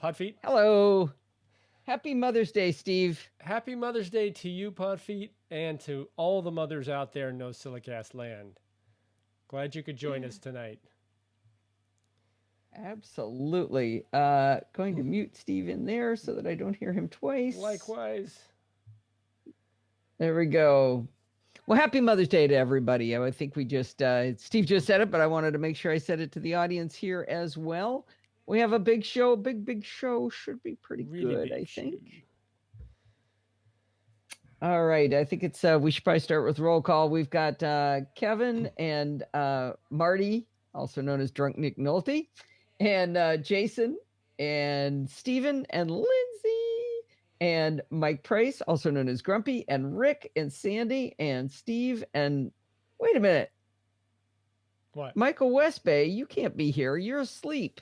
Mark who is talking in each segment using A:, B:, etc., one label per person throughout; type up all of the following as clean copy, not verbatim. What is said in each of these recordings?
A: Podfeet.
B: Hello. Happy Mother's Day, Steve.
A: Happy Mother's Day to you, Podfeet, and to all the mothers out there in NosillaCast land. Glad you could join us tonight.
B: Absolutely. Going to mute Steve in there so that I don't hear him twice.
A: Likewise.
B: There we go. Well, happy Mother's Day to everybody. I think we just, Steve just said it, but I wanted to make sure I said it to the audience here as well. We have a big show, big show. Should be pretty really good, I think. Show. All right. I think it's, we should probably start with roll call. We've got Kevin and Marty, also known as Drunk Nick Nolte, and Jason and Steven and Lindsay and Mike Price, also known as Grumpy, and Rick and Sandy and Steve and wait a minute.
A: What?
B: Michael Westbay, you can't be here. You're asleep.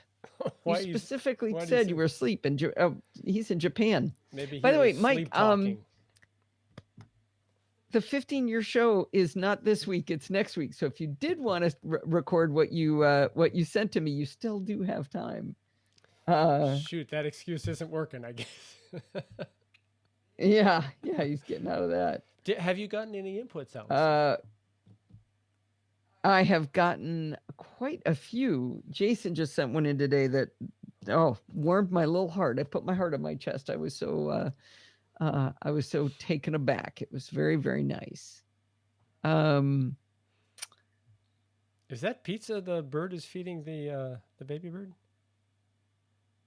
B: You specifically said you were asleep, and he's in Japan.
A: Maybe.
B: By the way, Mike, the 15-year show is not this week; it's next week. So if you did want to record what you sent to me, you still do have time.
A: Shoot, that excuse isn't working, I guess.
B: yeah, he's getting out of that.
A: Have you gotten any inputs out?
B: I have gotten quite a few. Jason just sent one in today that warmed my little heart. I put my heart on my chest. I was so taken aback. It was very, very nice.
A: Is that pizza the bird is feeding the baby bird?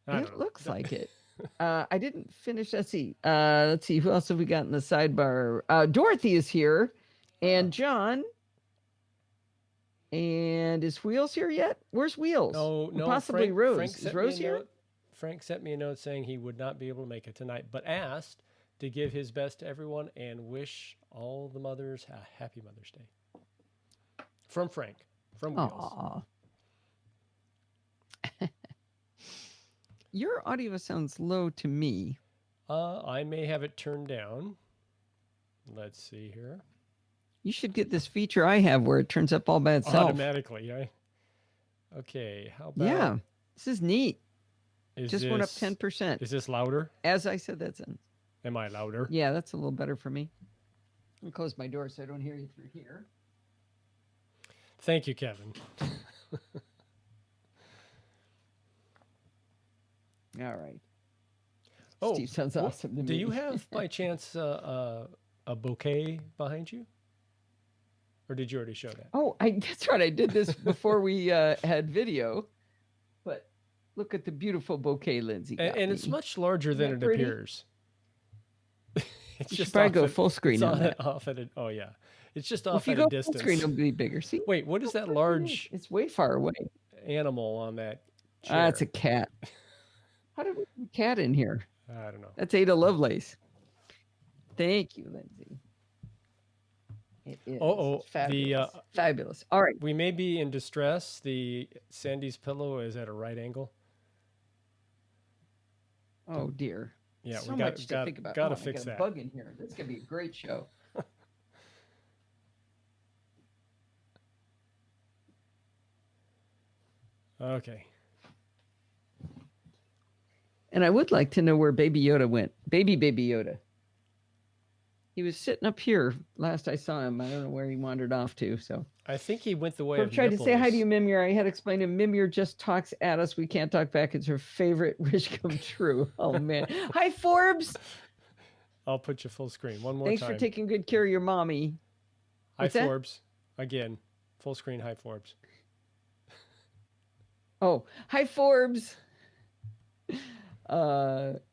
B: It looks like it. I didn't finish. Let's see. Who else have we got in the sidebar? Dorothy is here, and John. And is Wheels here yet? Where's Wheels?
A: No.
B: Possibly Rose. Is Rose here?
A: Frank sent me a note saying he would not be able to make it tonight, but asked to give his best to everyone and wish all the mothers a happy Mother's Day. From Frank. From Wheels.
B: Your audio sounds low to me.
A: I may have it turned down. Let's see here.
B: You should get this feature I have where it turns up all by itself.
A: Automatically, right? Okay, how about...
B: Yeah, this is neat. Just went up 10%.
A: Is this louder?
B: As I said, that's in.
A: Am I louder?
B: Yeah, that's a little better for me. I'll close my door so I don't hear you through here.
A: Thank you, Kevin.
B: All right.
A: Oh,
B: Steve sounds awesome to me.
A: Do you have, by chance, a bouquet behind you? Or did you already show that?
B: Oh, that's right. I did this before we had video. But look at the beautiful bouquet Lindsay got
A: and
B: me.
A: it's much larger than it appears.
B: It's just probably go full screen on that.
A: Oh, yeah. It's just off at a distance.
B: Full screen, it'll be bigger. See?
A: Wait, what is that large...
B: It's way far away.
A: ...animal on that chair?
B: It's a cat. How did we get a cat in here?
A: I don't know.
B: That's Ada Lovelace. Thank you, Lindsay. It is fabulous. Fabulous. All right.
A: We may be in distress. The Sandy's pillow is at a right angle.
B: Oh, dear.
A: Yeah,
B: so much to think about.
A: Gotta fix that.
B: Bug in here. This is going to be a great show.
A: Okay.
B: And I would like to know where Baby Yoda went. Baby Yoda. He was sitting up here last I saw him. I don't know where he wandered off to. So
A: I think he went the way of
B: tried to say hi to you, Mimir. I had explained to him, Mimir just talks at us. We can't talk back. It's her favorite wish come true. Oh, man. Hi, Forbes.
A: I'll put you full screen one more
B: time. Thanks for taking good care of your mommy.
A: What's hi, Forbes. Again, full screen. Hi, Forbes.
B: Oh, hi, Forbes. You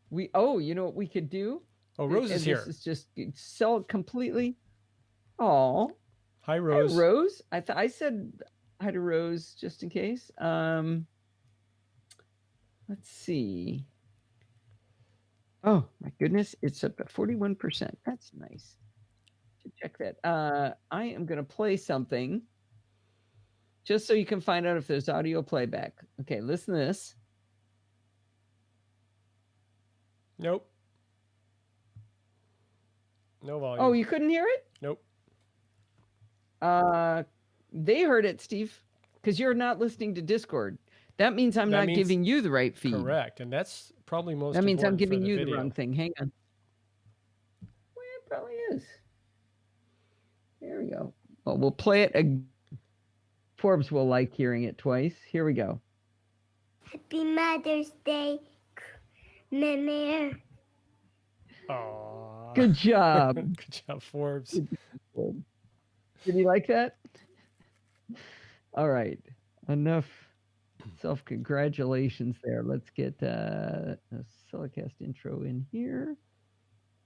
B: know what we could do?
A: Oh, Rose is here.
B: This is just sell it completely. Oh,
A: hi, Rose.
B: Hi, Rose. I said hi to Rose just in case. Let's see. Oh my goodness, it's up at 41%. That's nice. To check that. I am going to play something just so you can find out if there's audio playback. Okay, listen to this.
A: Nope. No volume.
B: Oh, you couldn't hear it?
A: Nope.
B: They heard it, Steve, because you're not listening to Discord. That means I'm not giving you the right feed.
A: Correct. And that's probably most
B: That means I'm
A: important for
B: giving
A: the
B: you the
A: video.
B: wrong thing. Hang on. Well, it probably is. There we go. Well, we'll play it. Forbes will like hearing it twice. Here we go.
C: Happy Mother's Day, Mama.
A: Aww.
B: Good job.
A: Good job, Forbes.
B: Did he like that? All right. Enough self-congratulations there. Let's get a NosillaCast intro in here.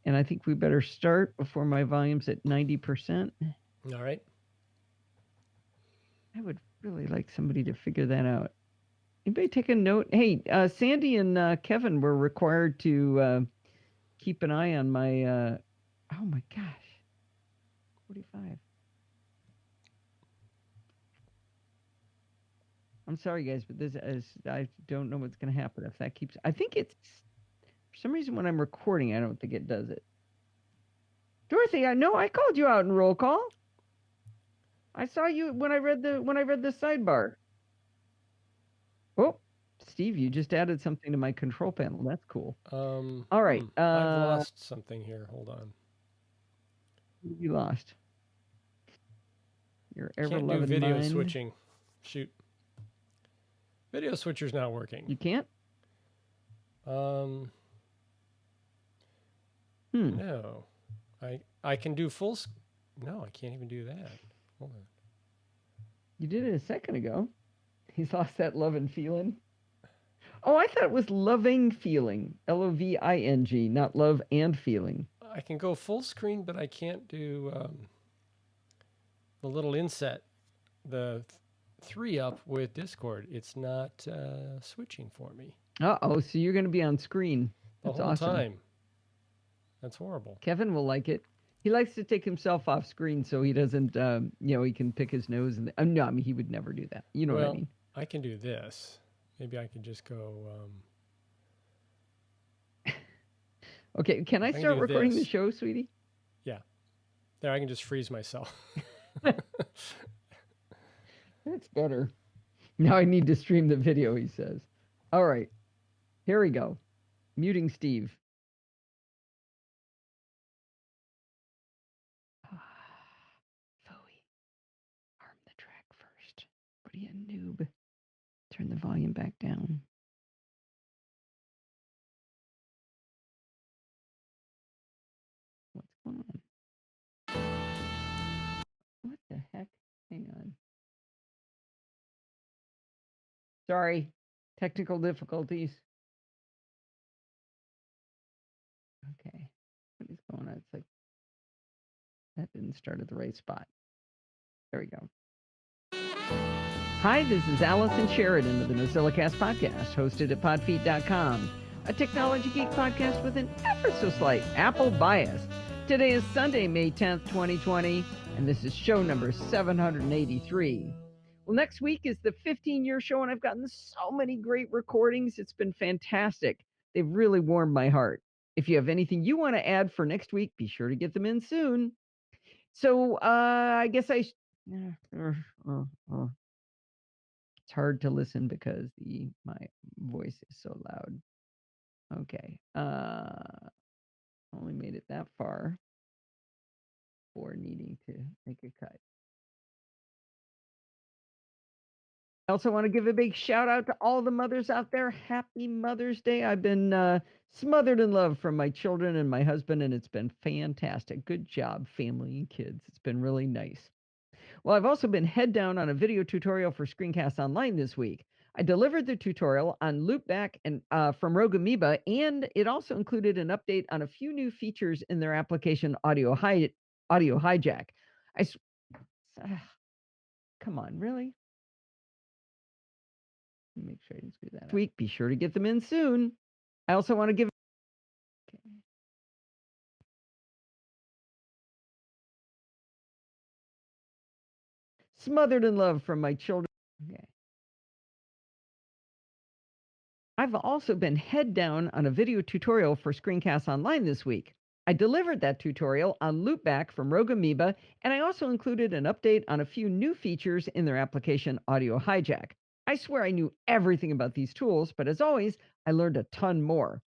B: And I think we better start before my volume's at 90%.
A: All right.
B: I would really like somebody to figure that out. Anybody take a note? Hey, Sandy and Kevin were required to keep an eye on my, oh my gosh, 45. I'm sorry, guys, but this is, I don't know what's going to happen if that keeps, I think it's, for some reason when I'm recording, I don't think it does it. Dorothy, I know I called you out in roll call. I saw you when I read the sidebar. Oh, Steve, you just added something to my control panel. That's cool. All right.
A: I've lost something here. Hold on.
B: You lost. Your ever
A: Can't do
B: loving
A: video
B: mind.
A: switching. Shoot. Video switcher's not working.
B: You can't?
A: No. I can do full. No, I can't even do that. Hold on.
B: You did it a second ago. He's lost that love and feeling. Oh, I thought it was loving feeling. Loving, not love and feeling.
A: I can go full screen, but I can't do the little inset, the 3-up with Discord. It's not switching for me.
B: Uh-oh, so you're going to be on screen.
A: The whole time. That's horrible.
B: Kevin will like it. He likes to take himself off screen so he doesn't, he can pick his nose. And no, I mean, he would never do that. You know what I mean?
A: I can do this. Maybe I can just go.
B: Okay, can I start recording the show, sweetie?
A: Yeah. There, I can just freeze myself.
B: That's better. Now I need to stream the video, he says. All right, here we go. Muting Steve. Chloe, arm the track first. What are you, a noob? Turn the volume back down. What's going on? What the heck? Hang on. Sorry, technical difficulties. Okay, what is going on? It's like that didn't start at the right spot. There we go. Hi, this is Allison Sheridan of the NosillaCast podcast, hosted at podfeet.com, a technology geek podcast with an ever so slight Apple bias. Today is Sunday, May 10th, 2020, and this is show number 783. Well, next week is the 15-year show, and I've gotten so many great recordings. It's been fantastic. They've really warmed my heart. If you have anything you want to add for next week, be sure to get them in soon. So I guess it's hard to listen because my voice is so loud. Okay. Only made it that far before needing to make a cut. I also want to give a big shout out to all the mothers out there. Happy Mother's Day. I've been smothered in love from my children and my husband, and it's been fantastic. Good job, family and kids. It's been really nice. Well, I've also been head down on a video tutorial for Screencast Online this week. I delivered the tutorial on Loopback and from Rogue Amoeba, and it also included an update on a few new features in their application Audio Hijack. Come on, really? Make sure I didn't screw that up. Week, be sure to get them in soon. I also want to give. Okay. Smothered in love from my children. Okay. I've also been head down on a video tutorial for Screencast Online this week. I delivered that tutorial on Loopback from Rogue Amoeba, and I also included an update on a few new features in their application Audio Hijack. I swear I knew everything about these tools, but as always, I learned a ton more.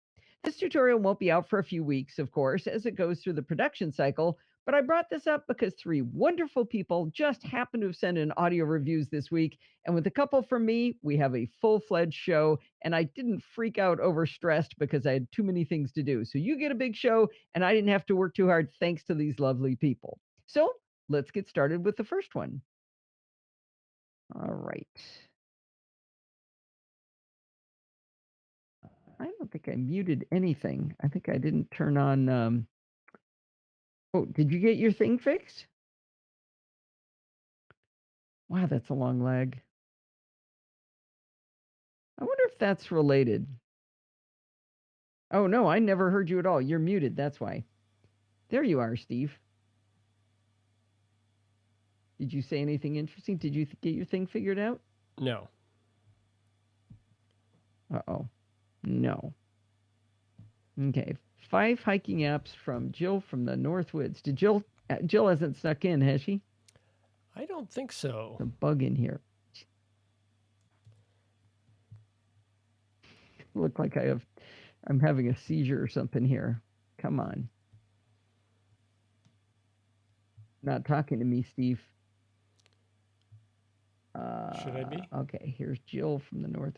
B: This tutorial won't be out for a few weeks, of course, as it goes through the production cycle, but I brought this up because 3 wonderful people just happened to have sent in audio reviews this week, and with a couple from me, we have a full-fledged show, and I didn't freak out overstressed because I had too many things to do. So you get a big show, and I didn't have to work too hard thanks to these lovely people. So let's get started with the first one. All right. I don't think I muted anything. I think I didn't turn on. Oh, did you get your thing fixed? Wow, that's a long lag. I wonder if that's related. Oh, no, I never heard you at all. You're muted. That's why. There you are, Steve. Did you say anything interesting? Did you get your thing figured out?
A: No.
B: Uh-oh. No. Okay. 5 hiking apps from Jill from the Northwoods. Did Jill hasn't snuck in, has she?
A: I don't think so.
B: There's a bug in here. Look like I'm having a seizure or something here. Come on. Not talking to me, Steve.
A: Should I be?
B: Okay, here's Jill from the North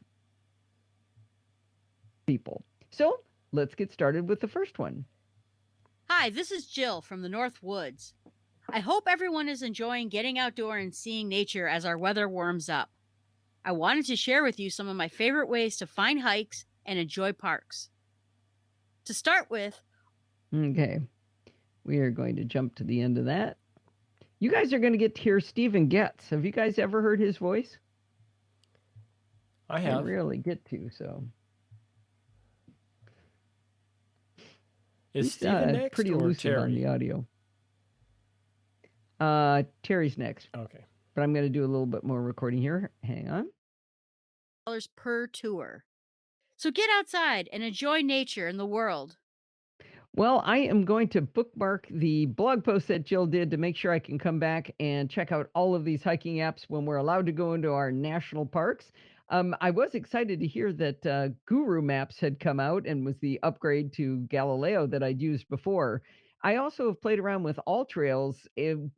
B: people. So let's get started with the first one.
D: Hi, this is Jill from the North Woods. I hope everyone is enjoying getting outdoor and seeing nature as our weather warms up. I wanted to share with you some of my favorite ways to find hikes and enjoy parks. To start with,
B: okay, we are going to jump to the end of that. You guys are going to get to hear Stephen Getz. Have you guys ever heard his voice?
A: I have.
B: I rarely get to, so.
A: Is Stephen next
B: pretty
A: or
B: elusive
A: Terry?
B: on the audio. Terry's next.
A: Okay.
B: But I'm going to do a little bit more recording here. Hang on.
D: $1 per tour. So get outside and enjoy nature and the world.
B: Well, I am going to bookmark the blog post that Jill did to make sure I can come back and check out all of these hiking apps when we're allowed to go into our national parks. I was excited to hear that Guru Maps had come out and was the upgrade to Galileo that I'd used before. I also have played around with All Trails.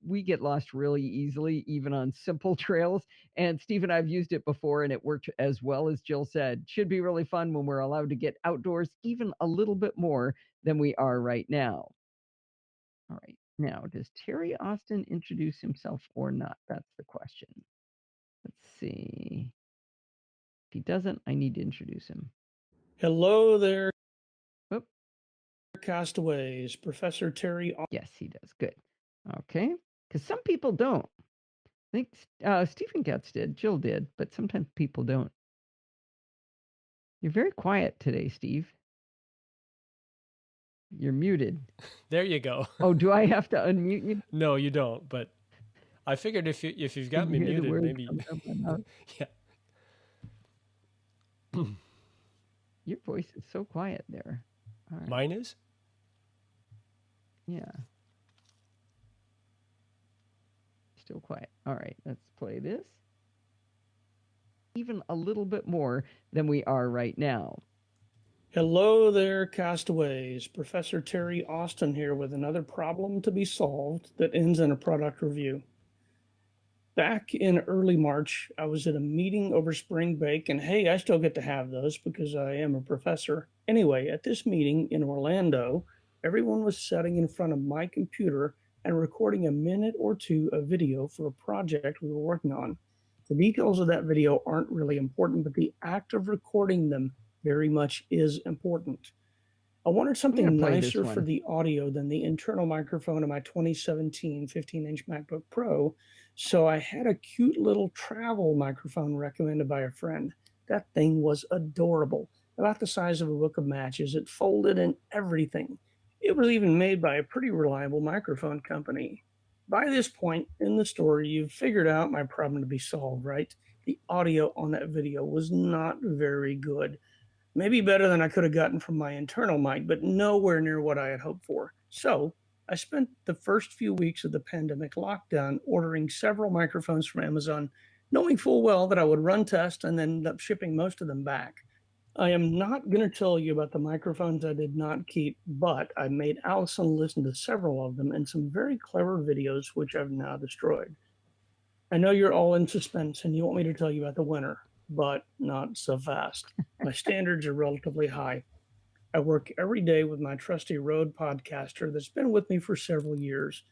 B: We get lost really easily, even on simple trails. And Steve and I have used it before, and it worked as well as Jill said. Should be really fun when we're allowed to get outdoors even a little bit more than we are right now. All right. Now, does Terry Austin introduce himself or not? That's the question. Let's see. If he doesn't, I need to introduce him.
E: Hello there,
B: Oop.
E: castaways. Professor Terry.
B: Yes, he does. Good. Okay. Because some people don't. I think Stephen Getz did. Jill did. But sometimes people don't. You're very quiet today, Steve. You're muted.
A: There you go.
B: Oh, do I have to unmute you?
A: No, you don't. But I figured if you've got me muted, maybe. Yeah.
B: Your voice is so quiet there. All right.
A: Mine is?
B: Yeah. Still quiet. All right, let's play this. Even a little bit more than we are right now.
E: Hello there, castaways. Professor Terry Austin here with another problem to be solved that ends in a product review. Back in early March, I was at a meeting over spring break, and hey, I still get to have those because I am a professor. Anyway, at this meeting in Orlando, everyone was sitting in front of my computer and recording a minute or two of video for a project we were working on. The details of that video aren't really important, but the act of recording them very much is important. I wanted something nicer for the audio than the internal microphone of my 2017 15-inch MacBook Pro, so I had a cute little travel microphone recommended by a friend. That thing was adorable, about the size of a book of matches. It folded and everything. It was even made by a pretty reliable microphone company. By this point in the story, you've figured out my problem to be solved, right? The audio on that video was not very good. Maybe better than I could have gotten from my internal mic, but nowhere near what I had hoped for. So I spent the first few weeks of the pandemic lockdown ordering several microphones from Amazon knowing full well that I would run tests and then end up shipping most of them back. I am not going to tell you about the microphones I did not keep, but I made Allison listen to several of them and some very clever videos, which I've now destroyed. I know you're all in suspense and you want me to tell you about the winner, but not so fast. My standards are relatively high. I work every day with my trusty Rode Podcaster that's been with me for several years.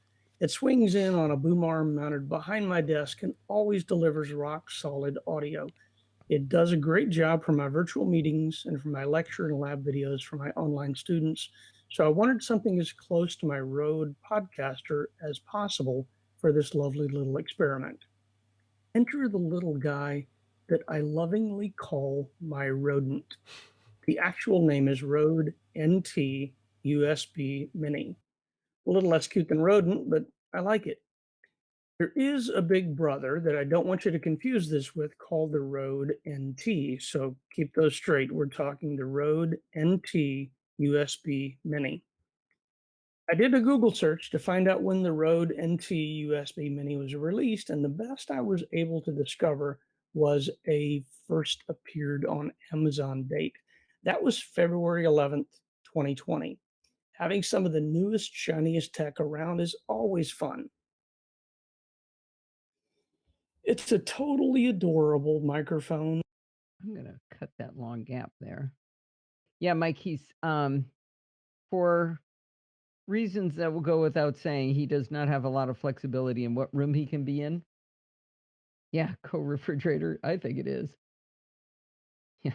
E: It swings in on a boom arm mounted behind my desk and always delivers rock solid audio. It does a great job for my virtual meetings and for my lecture and lab videos for my online students. So I wanted something as close to my Rode Podcaster as possible for this lovely little experiment. Enter the little guy that I lovingly call my rodent. The actual name is Rode NT USB Mini. A little less cute than rodent, but I like it. There is a big brother that I don't want you to confuse this with called the Rode NT. So keep those straight. We're talking the Rode NT USB Mini. I did a Google search to find out when the Rode NT USB Mini was released, and the best I was able to discover was a first appeared on Amazon date. That was February 11th, 2020. Having some of the newest, shiniest tech around is always fun. It's a totally adorable microphone.
B: I'm gonna cut that long gap there. Yeah, Mike, he's for reasons that will go without saying, he does not have a lot of flexibility in what room he can be in. Yeah, co-refrigerator, I think it is. Yeah,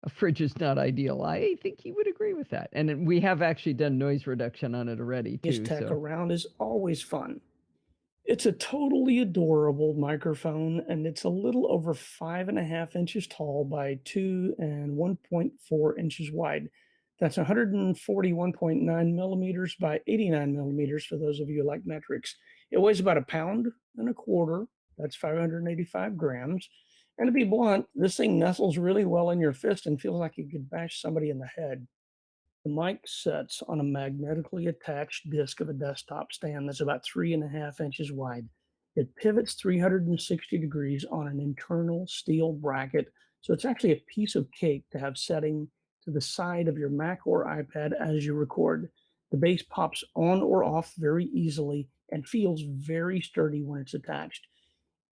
B: a fridge is not ideal. I think he would agree with that. And we have actually done noise reduction on it already too.
E: His tech around is always fun. It's a totally adorable microphone, and it's a little over 5.5 inches tall by 2 and 1.4 inches wide. That's 141.9 millimeters by 89 millimeters for those of you who like metrics. It weighs about 1.25 pounds. That's 585 grams. And to be blunt, this thing nestles really well in your fist and feels like you could bash somebody in the head. The mic sits on a magnetically attached disc of a desktop stand that's about 3.5 inches wide. It pivots 360 degrees on an internal steel bracket, so it's actually a piece of cake to have setting to the side of your Mac or iPad as you record. The base pops on or off very easily and feels very sturdy when it's attached.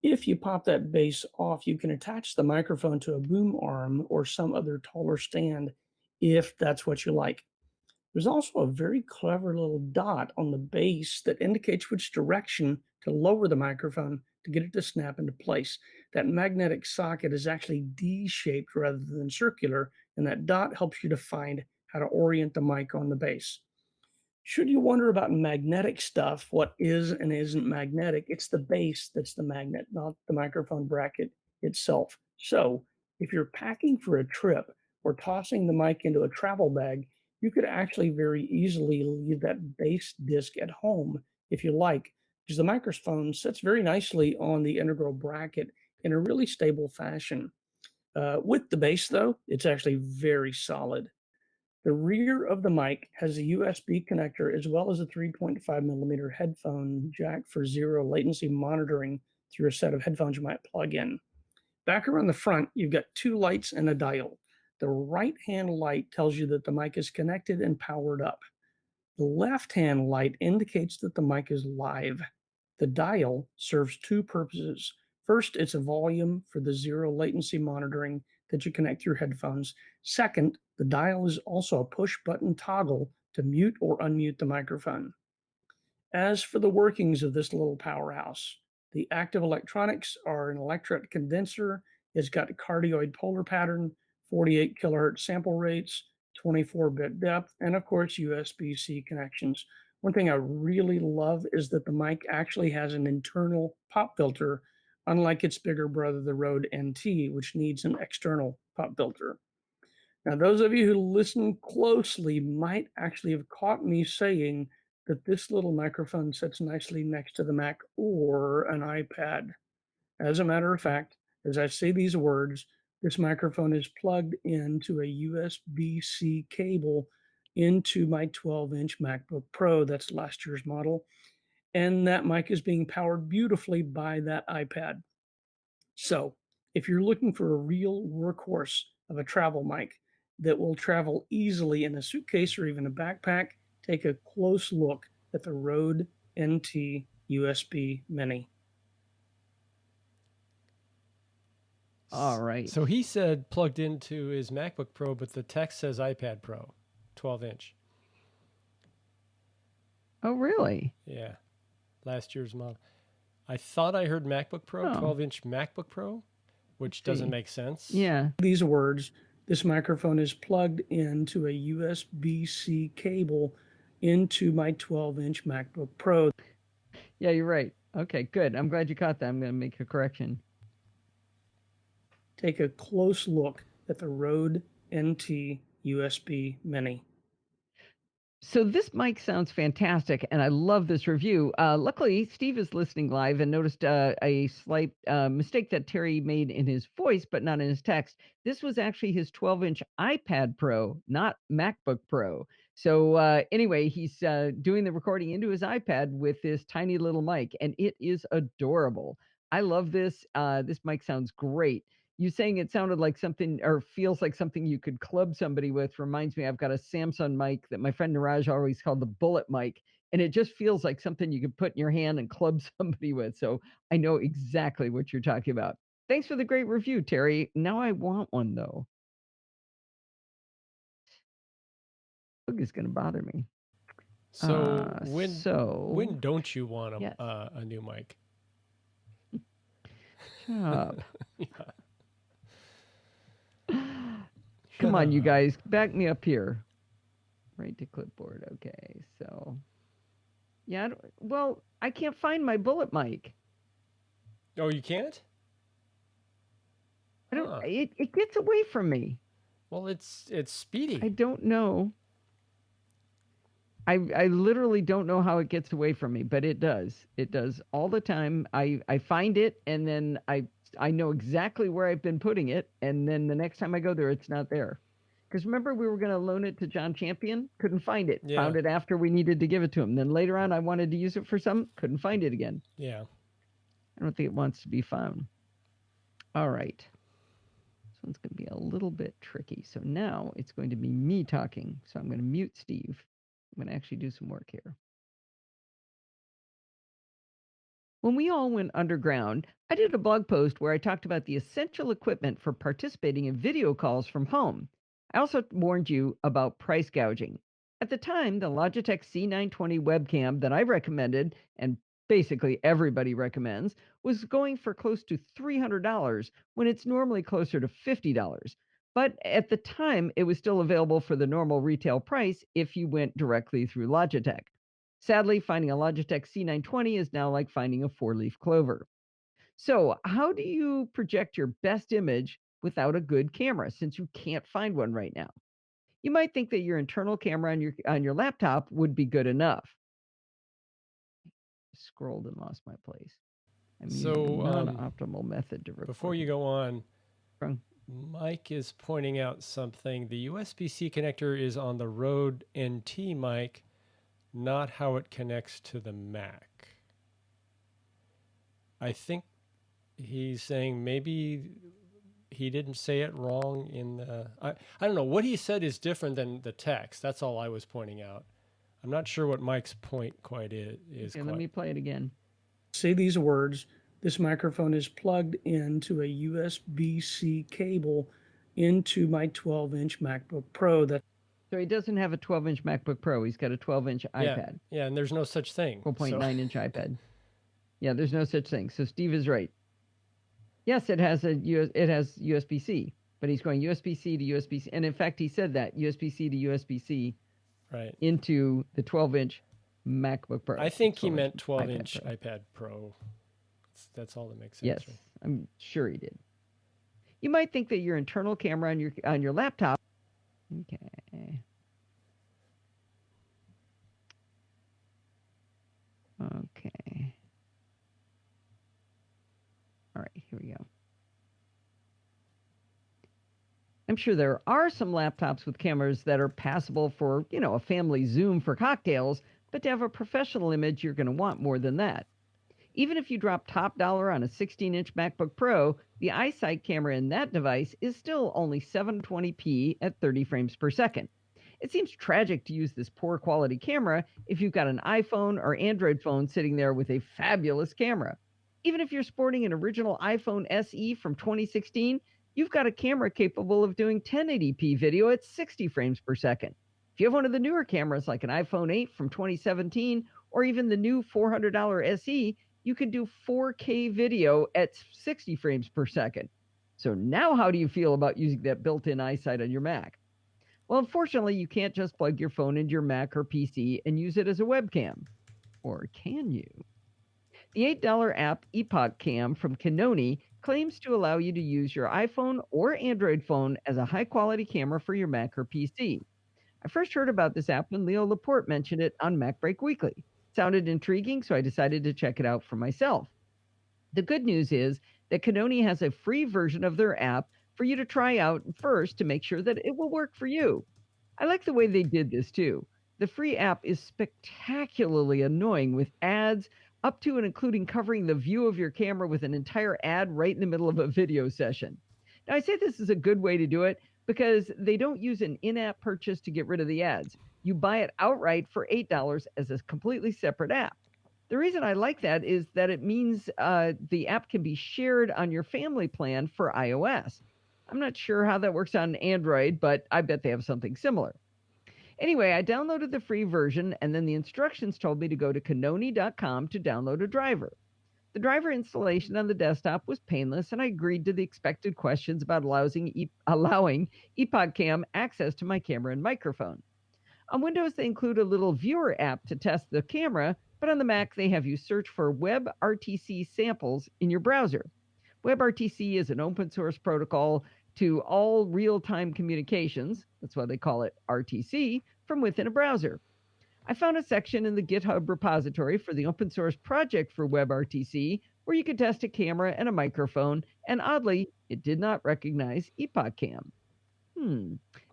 E: If you pop that base off, you can attach the microphone to a boom arm or some other taller stand if that's what you like. There's also a very clever little dot on the base that indicates which direction to lower the microphone to get it to snap into place. That magnetic socket is actually D-shaped rather than circular, and that dot helps you to find how to orient the mic on the base. Should you wonder about magnetic stuff, what is and isn't magnetic, it's the base that's the magnet, not the microphone bracket itself. So if you're packing for a trip or tossing the mic into a travel bag, you could actually very easily leave that base disc at home if you like, because the microphone sits very nicely on the integral bracket in a really stable fashion. With the base, though, it's actually very solid. The rear of the mic has a USB connector as well as a 3.5 millimeter headphone jack for zero latency monitoring through a set of headphones you might plug in. Back around the front, you've got two lights and a dial. The right hand light tells you that the mic is connected and powered up. The left hand light indicates that the mic is live. The dial serves two purposes. First, it's a volume for the zero latency monitoring that you connect through headphones. Second, the dial is also a push button toggle to mute or unmute the microphone. As for the workings of this little powerhouse, the active electronics are an electret condenser. It's got a cardioid polar pattern, 48 kilohertz sample rates, 24-bit depth, and of course, USB-C connections. One thing I really love is that the mic actually has an internal pop filter, unlike its bigger brother, the Rode NT, which needs an external pop filter. Now, those of you who listen closely might actually have caught me saying that this little microphone sits nicely next to the Mac or an iPad. As a matter of fact, as I say these words, this microphone is plugged into a USB-C cable into my 12-inch MacBook Pro. That's last year's model. And that mic is being powered beautifully by that iPad. So, if you're looking for a real workhorse of a travel mic that will travel easily in a suitcase or even a backpack, take a close look at the Rode NT USB Mini.
B: All right.
A: So he said plugged into his MacBook Pro, but the text says iPad Pro, 12-inch.
B: Oh, really?
A: Yeah, last year's model. I thought I heard MacBook Pro, 12-inch MacBook Pro, which doesn't make sense.
B: Yeah.
E: These words, this microphone is plugged into a USB-C cable into my 12-inch MacBook Pro.
B: Yeah, you're right. Okay, good. I'm glad you caught that. I'm going to make a correction.
E: Take a close look at the Rode NT USB Mini.
B: So this mic sounds fantastic, and I love this review. Luckily, Steve is listening live and noticed a slight mistake that Terry made in his voice, but not in his text. This was actually his 12-inch iPad Pro, not MacBook Pro. So anyway, he's doing the recording into his iPad with this tiny little mic, and it is adorable. I love this. This mic sounds great. You saying it sounded like something or feels like something you could club somebody with reminds me, I've got a Samsung mic that my friend Niraj always called the bullet mic, and it just feels like something you could put in your hand and club somebody with. So I know exactly what you're talking about. Thanks for the great review, Terry. Now I want one, though. Bug is going to bother me.
A: So when don't you want a new mic?
B: Shut up. Come on, you guys, back me up here. Right to clipboard. Okay, so yeah. Well, I can't find my bullet mic.
A: Oh, you can't?
B: I don't. It gets away from me.
A: Well, it's speedy.
B: I don't know. I literally don't know how it gets away from me, but it does. It does all the time. I find it, and then I know exactly where I've been putting it, and then the next time I go there, it's not there. Because remember, we were going to loan it to John Champion, couldn't find it.
A: Yeah.
B: Found it after we needed to give it to him. Then later on, I wanted to use it for some, couldn't find it again.
A: Yeah.
B: I don't think it wants to be found. All right. This one's going to be a little bit tricky. So now it's going to be me talking. So I'm going to mute Steve. I'm going to actually do some work here. When we all went underground, I did a blog post where I talked about the essential equipment for participating in video calls from home. I also warned you about price gouging. At the time, the Logitech C920 webcam that I recommended, and basically everybody recommends, was going for close to $300 when it's normally closer to $50. But at the time, it was still available for the normal retail price if you went directly through Logitech. Sadly, finding a Logitech C920 is now like finding a four-leaf clover. So how do you project your best image without a good camera, since you can't find one right now? You might think that your internal camera on your laptop would be good enough. Scrolled and lost my place. I'm using a non-optimal method to record.
A: Before you go on, Mike is pointing out something. The USB-C connector is on the Rode NT mic, not how it connects to the Mac. I think he's saying maybe he didn't say it wrong in the... I don't know. What he said is different than the text. That's all I was pointing out. I'm not sure what Mike's point quite is.
B: Okay, let me play it again.
E: Say these words. This microphone is plugged into a USB-C cable into my 12-inch MacBook Pro.
B: So he doesn't have a 12-inch MacBook Pro. He's got a 12-inch iPad.
A: Yeah, and there's no such thing.
B: 4.9-inch iPad. Yeah, there's no such thing. So Steve is right. Yes, it has USB-C, but he's going USB-C to USB-C. And in fact, he said that, USB-C to USB-C
A: right
B: into the 12-inch MacBook Pro.
A: I think he meant 12-inch iPad Pro. That's all that makes sense.
B: Yes,
A: right?
B: I'm sure he did. You might think that your internal camera on your laptop. Okay. Okay. All right, here we go. I'm sure there are some laptops with cameras that are passable for, a family Zoom for cocktails, but to have a professional image, you're going to want more than that. Even if you drop top dollar on a 16-inch MacBook Pro, the iSight camera in that device is still only 720p at 30 frames per second. It seems tragic to use this poor quality camera if you've got an iPhone or Android phone sitting there with a fabulous camera. Even if you're sporting an original iPhone SE from 2016, you've got a camera capable of doing 1080p video at 60 frames per second. If you have one of the newer cameras like an iPhone 8 from 2017 or even the new $400 SE, you can do 4K video at 60 frames per second. So now how do you feel about using that built-in iSight on your Mac? Well, unfortunately, you can't just plug your phone into your Mac or PC and use it as a webcam. Or can you? The $8 app Epoc Cam from Canoni claims to allow you to use your iPhone or Android phone as a high-quality camera for your Mac or PC. I first heard about this app when Leo Laporte mentioned it on MacBreak Weekly. It sounded intriguing, so I decided to check it out for myself. The good news is that Canoni has a free version of their app for you to try out first to make sure that it will work for you. I like the way they did this too. The free app is spectacularly annoying with ads up to and including covering the view of your camera with an entire ad right in the middle of a video session. Now, I say this is a good way to do it because they don't use an in-app purchase to get rid of the ads. You buy it outright for $8 as a completely separate app. The reason I like that is that it means the app can be shared on your family plan for iOS. I'm not sure how that works on Android, but I bet they have something similar. Anyway, I downloaded the free version, and then the instructions told me to go to canoni.com to download a driver. The driver installation on the desktop was painless, and I agreed to the expected questions about allowing Epoc Cam access to my camera and microphone. On Windows, they include a little viewer app to test the camera, but on the Mac, they have you search for WebRTC samples in your browser. WebRTC is an open source protocol to all real-time communications, that's why they call it RTC, from within a browser. I found a section in the GitHub repository for the open source project for WebRTC where you could test a camera and a microphone, and oddly, it did not recognize Epoc Cam.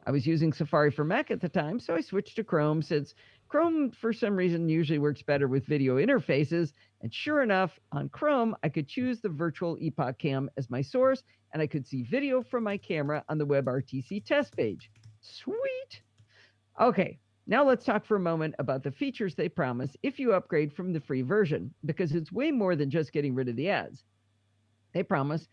B: I was using Safari for Mac at the time, so I switched to Chrome since Chrome, for some reason, usually works better with video interfaces. And sure enough, on Chrome, I could choose the virtual Epoch Cam as my source, and I could see video from my camera on the WebRTC test page. Sweet! Okay, now let's talk for a moment about the features they promise if you upgrade from the free version, because it's way more than just getting rid of the ads. They promise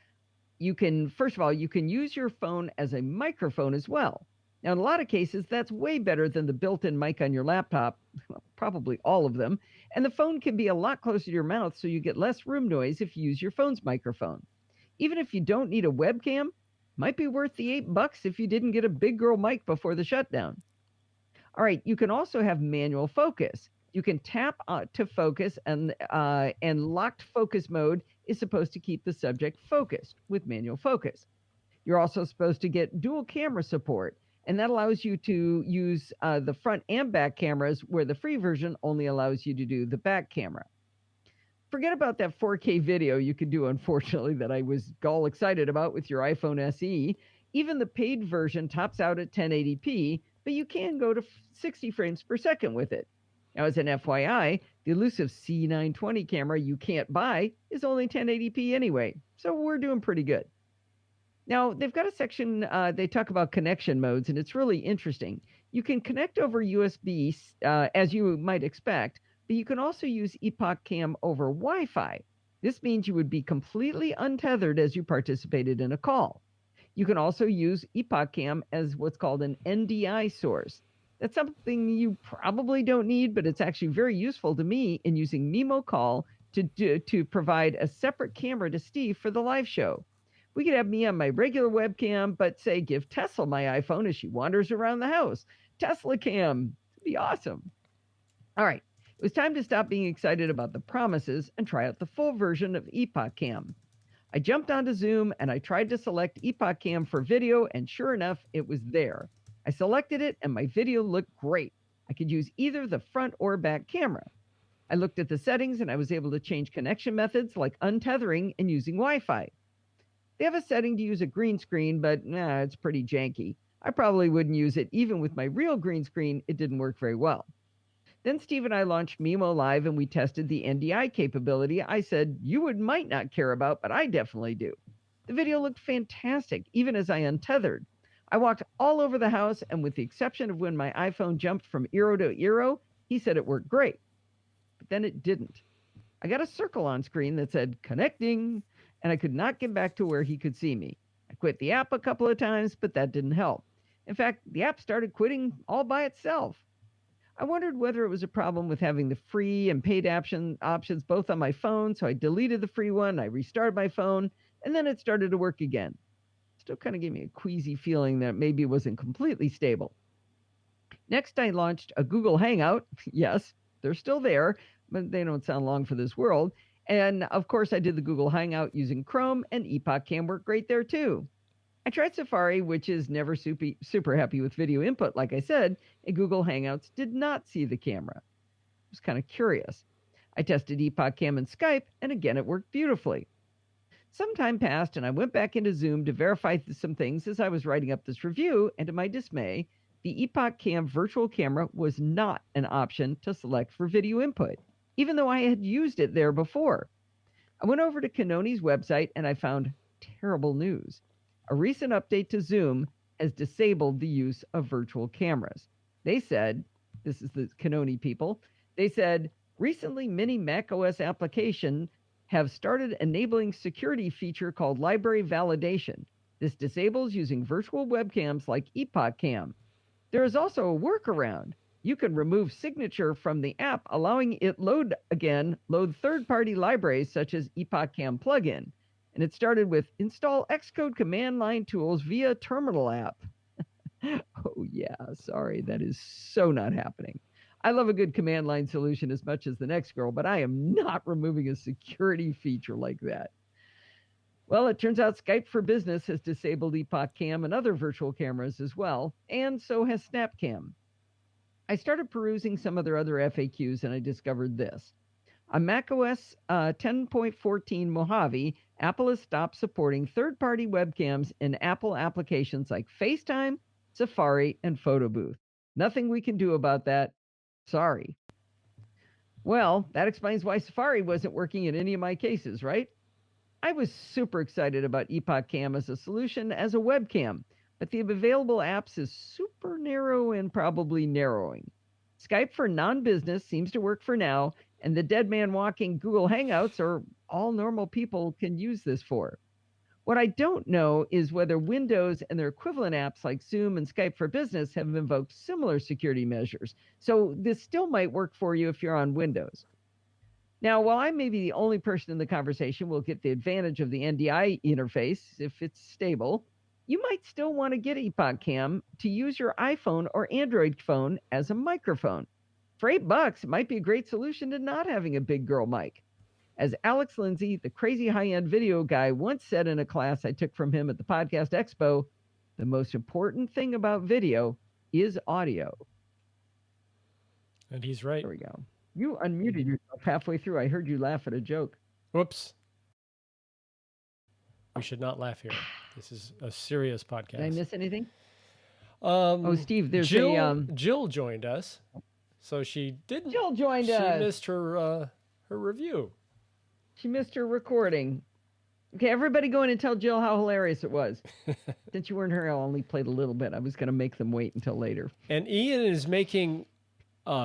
B: you can, first of all, you can use your phone as a microphone as well. Now, in a lot of cases, that's way better than the built-in mic on your laptop, probably all of them, and the phone can be a lot closer to your mouth so you get less room noise if you use your phone's microphone. Even if you don't need a webcam, might be worth the $8 if you didn't get a big girl mic before the shutdown. All right, you can also have manual focus. You can tap to focus, and locked focus mode is supposed to keep the subject focused with manual focus. You're also supposed to get dual camera support, and that allows you to use the front and back cameras, where the free version only allows you to do the back camera. Forget about that 4K video you could do, unfortunately, that I was all excited about with your iPhone SE. Even the paid version tops out at 1080p, but you can go to 60 frames per second with it. Now, as an FYI, the elusive C920 camera you can't buy is only 1080p anyway, so we're doing pretty good. Now, they've got a section, they talk about connection modes, and it's really interesting. You can connect over USB, as you might expect, but you can also use Epoch Cam over Wi-Fi. This means you would be completely untethered as you participated in a call. You can also use Epoch Cam as what's called an NDI source. That's something you probably don't need, but it's actually very useful to me in using Memo Call to provide a separate camera to Steve for the live show. We could have me on my regular webcam, but say give Tesla my iPhone as she wanders around the house. Tesla Cam. It'd be awesome. All right. It was time to stop being excited about the promises and try out the full version of Epoch Cam. I jumped onto Zoom and I tried to select Epoch Cam for video, and sure enough, it was there. I selected it and my video looked great. I could use either the front or back camera. I looked at the settings and I was able to change connection methods like untethering and using Wi-Fi. They have a setting to use a green screen, but it's pretty janky. I probably wouldn't use it. Even with my real green screen, it didn't work very well. Then Steve and I launched Mimo Live and we tested the NDI capability I said you might not care about, but I definitely do. The video looked fantastic, even as I untethered. I walked all over the house, and with the exception of when my iPhone jumped from eero to eero, he said it worked great. But then it didn't. I got a circle on screen that said connecting, and I could not get back to where he could see me. I quit the app a couple of times, but that didn't help. In fact, the app started quitting all by itself. I wondered whether it was a problem with having the free and paid options both on my phone, so I deleted the free one, I restarted my phone, and then it started to work again. Still kind of gave me a queasy feeling that maybe it wasn't completely stable. Next, I launched a Google Hangout. Yes, they're still there, but they don't sound long for this world. And of course, I did the Google Hangout using Chrome, and Epoch Cam worked great there too. I tried Safari, which is never super happy with video input, like I said, and Google Hangouts did not see the camera. I was kind of curious. I tested Epoch Cam and Skype, and again, it worked beautifully. Some time passed, and I went back into Zoom to verify some things as I was writing up this review, and to my dismay, the Epoch Cam virtual camera was not an option to select for video input, even though I had used it there before. I went over to Canoni's website, and I found terrible news. A recent update to Zoom has disabled the use of virtual cameras. They said, this is the Canoni people, they said, recently many macOS applications have started enabling security feature called library validation. This disables using virtual webcams like Epoch Cam. There is also a workaround. You can remove signature from the app, allowing it load third-party libraries such as Epoch Cam plugin. And it started with install Xcode command line tools via terminal app. Oh yeah, sorry, that is so not happening. I love a good command line solution as much as the next girl, but I am not removing a security feature like that. Well, it turns out Skype for Business has disabled Epoch Cam and other virtual cameras as well, and so has SnapCam. I started perusing some of their other FAQs, and I discovered this. On macOS 10.14 Mojave, Apple has stopped supporting third-party webcams in Apple applications like FaceTime, Safari, and Photo Booth. Nothing we can do about that. Sorry. Well, that explains why Safari wasn't working in any of my cases, right? I was super excited about Epoch Cam as a solution as a webcam, but the available apps is super narrow and probably narrowing. Skype for non-business seems to work for now, and the dead man walking Google Hangouts are all normal people can use this for. What I don't know is whether Windows and their equivalent apps like Zoom and Skype for Business have invoked similar security measures. So this still might work for you if you're on Windows. Now, while I may be the only person in the conversation will get the advantage of the NDI interface if it's stable, you might still want to get Epoch Cam to use your iPhone or Android phone as a microphone. For $8, it might be a great solution to not having a big girl mic. As Alex Lindsay, the crazy high-end video guy, once said in a class I took from him at the Podcast Expo, the most important thing about video is audio.
A: And he's right.
B: There we go. You unmuted yourself halfway through. I heard you laugh at a joke.
A: Whoops. We should not laugh here. This is a serious podcast.
B: Did I miss anything? Steve, there's
A: Jill joined us. So she didn't.
B: Jill joined us.
A: She missed her review.
B: She missed her recording. Okay, everybody go in and tell Jill how hilarious it was. Since you weren't here, I only played a little bit. I was going to make them wait until later.
A: And Ian is making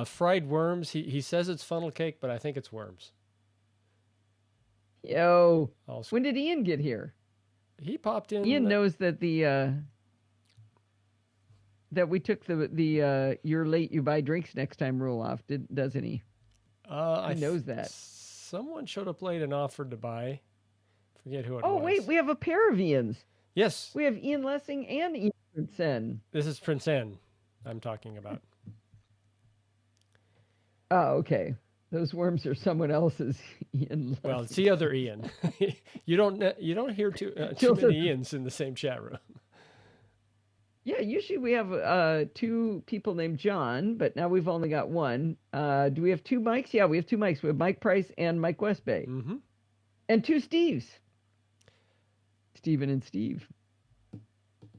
A: fried worms. He says it's funnel cake, but I think it's worms.
B: Yo, when did Ian get here?
A: He popped in.
B: Ian knows that that we took the you're late, you buy drinks next time rule off, doesn't he? He knows that.
A: Someone showed up late and offered to buy. Forget who it was.
B: Oh, wait, we have a pair of Ians.
A: Yes.
B: We have Ian Lessing and Ian Princeton.
A: This is Princeton I'm talking about.
B: Oh, okay. Those worms are someone else's Ian Lessing.
A: Well, it's the other Ian. You don't hear too many Ians in the same chat room.
B: Yeah, usually we have two people named John, but now we've only got one. Do we have two mics? Yeah, we have two mics. We have Mike Price and Mike Westbay.
A: Mm-hmm.
B: And two Steves. Steven and Steve. All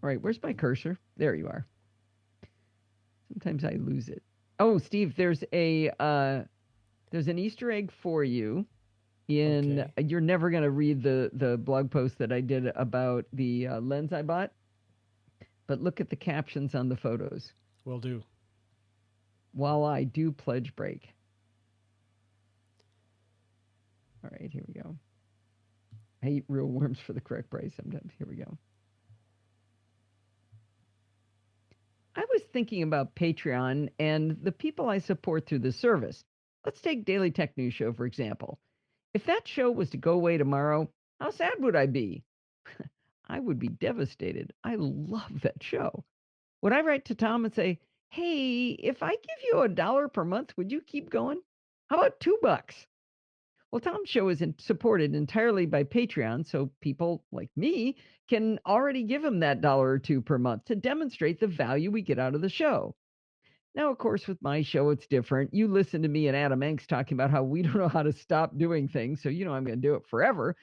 B: right, where's my cursor? There you are. Sometimes I lose it. Oh, Steve, there's an Easter egg for you. You're never gonna read the blog post that I did about the lens I bought, but look at the captions on the photos.
A: Will do.
B: While I do pledge break. All right, here we go. I eat real worms for the correct price sometimes. Here we go. I was thinking about Patreon and the people I support through the service. Let's take Daily Tech News Show, for example. If that show was to go away tomorrow, how sad would I be? I would be devastated. I love that show. Would I write to Tom and say, hey, if I give you $1 per month, would you keep going? How about $2? Well, Tom's show is supported entirely by Patreon, so people like me can already give him that $1 or $2 per month to demonstrate the value we get out of the show. Now, of course, with my show, it's different. You listen to me and Adam Enks talking about how we don't know how to stop doing things, so you know I'm going to do it forever.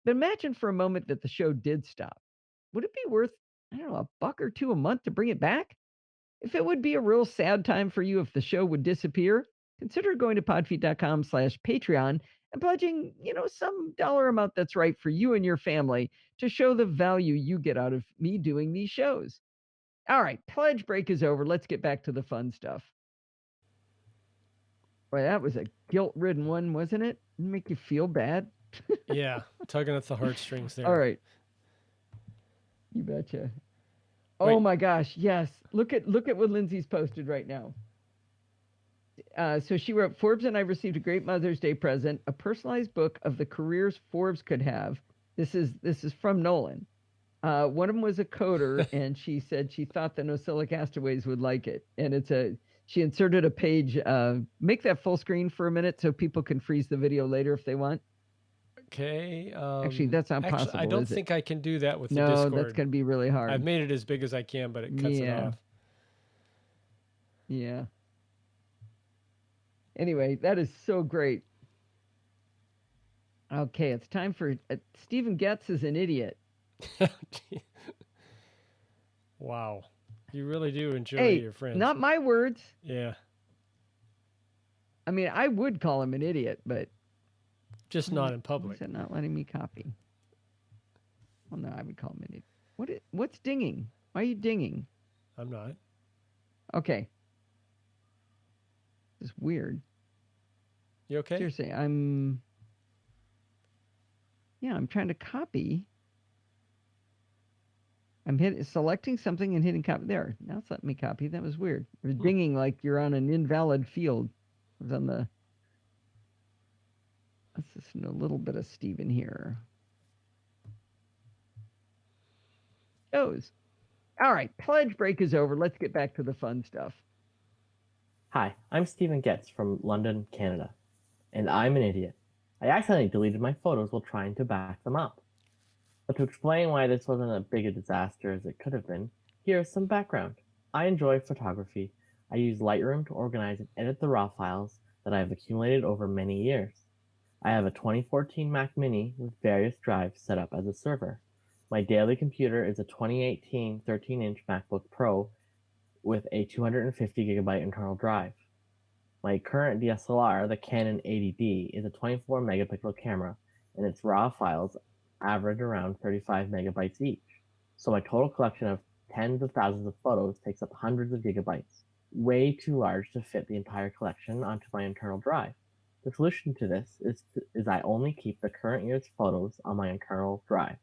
B: But imagine for a moment that the show did stop. Would it be worth, I don't know, $1 or $2 a month to bring it back? If it would be a real sad time for you if the show would disappear, consider going to podfeet.com/Patreon and pledging, some dollar amount that's right for you and your family to show the value you get out of me doing these shows. All right, pledge break is over. Let's get back to the fun stuff. Boy, that was a guilt-ridden one, wasn't it? Didn't make you feel bad?
A: Yeah, tugging at the heartstrings there.
B: All right. You betcha. Oh my gosh, yes. Look at what Lindsay's posted right now. So she wrote, Forbes and I received a great Mother's Day present, a personalized book of the careers Forbes could have. This is from Nolan. One of them was a coder, and she said she thought the NosillaCastaways would like it. And she inserted a page. Make that full screen for a minute so people can freeze the video later if they want.
A: Okay.
B: Actually, that's not possible.
A: I don't think I can do that with the
B: No,
A: Discord.
B: that's going to be really hard.
A: I've made it as big as I can, but it cuts it off.
B: Yeah. Anyway, that is so great. Okay, it's time for Stephen Getz is an idiot.
A: Wow. You really do enjoy your friends.
B: Not my words.
A: Yeah.
B: I mean, I would call him an idiot, but
A: just not in public.
B: Is it not letting me copy? Well, no, I would call him an idiot. What's dinging? Why are you dinging?
A: I'm not.
B: Okay. This is weird.
A: You okay?
B: Seriously, I'm trying to copy. I'm selecting something and hitting copy there. Now it's letting me copy. That was weird. It was dinging like you're on an invalid field. It was on the. Let's listen to a little bit of Stephen here. Goes. All right, pledge break is over. Let's get back to the fun stuff.
F: Hi, I'm Stephen Getz from London, Canada, and I'm an idiot. I accidentally deleted my photos while trying to back them up. But to explain why this wasn't as big a disaster as it could have been, here's some background. I enjoy photography. I use Lightroom to organize and edit the RAW files that I have accumulated over many years. I have a 2014 Mac Mini with various drives set up as a server. My daily computer is a 2018 13-inch MacBook Pro with a 250 gigabyte internal drive. My current DSLR, the Canon 80D, is a 24 megapixel camera, and its RAW files average around 35 megabytes each. So my total collection of tens of thousands of photos takes up hundreds of gigabytes, way too large to fit the entire collection onto my internal drive. The solution to this is I only keep the current year's photos on my internal drive.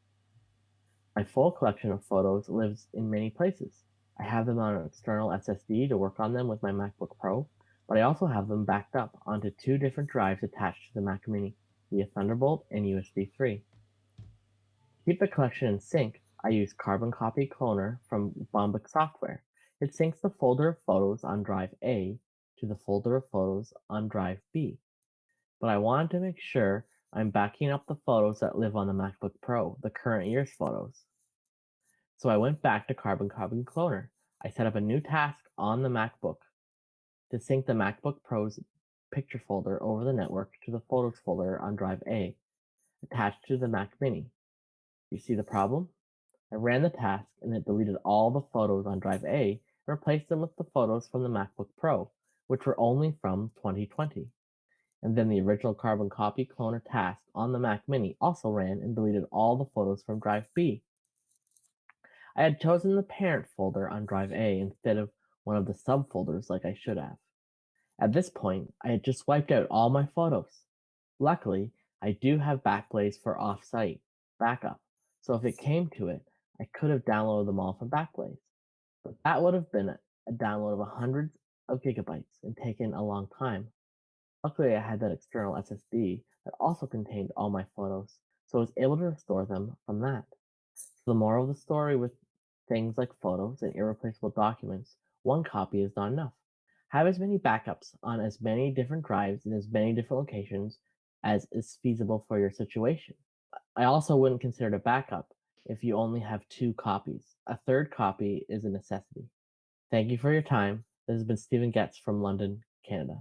F: My full collection of photos lives in many places. I have them on an external SSD to work on them with my MacBook Pro, but I also have them backed up onto two different drives attached to the Mac Mini via Thunderbolt and USB 3. To keep the collection in sync, I use Carbon Copy Cloner from Bombic Software. It syncs the folder of photos on drive A to the folder of photos on drive B. But I wanted to make sure I'm backing up the photos that live on the MacBook Pro, the current year's photos. So I went back to Carbon Copy Cloner. I set up a new task on the MacBook to sync the MacBook Pro's picture folder over the network to the Photos folder on drive A, attached to the Mac Mini. You see the problem? I ran the task and it deleted all the photos on drive A and replaced them with the photos from the MacBook Pro, which were only from 2020. And then the original carbon copy cloner task on the Mac Mini also ran and deleted all the photos from Drive B. I had chosen the parent folder on Drive A instead of one of the subfolders like I should have. At this point, I had just wiped out all my photos. Luckily, I do have Backblaze for off-site backup, so if it came to it, I could have downloaded them all from Backblaze. But that would have been a download of hundreds of gigabytes and taken a long time. Luckily, I had that external SSD that also contained all my photos, so I was able to restore them from that. So the moral of the story with things like photos and irreplaceable documents, one copy is not enough. Have as many backups on as many different drives in as many different locations as is feasible for your situation. I also wouldn't consider it a backup if you only have 2 copies. A third copy is a necessity. Thank you for your time. This has been Stephen Getz from London, Canada.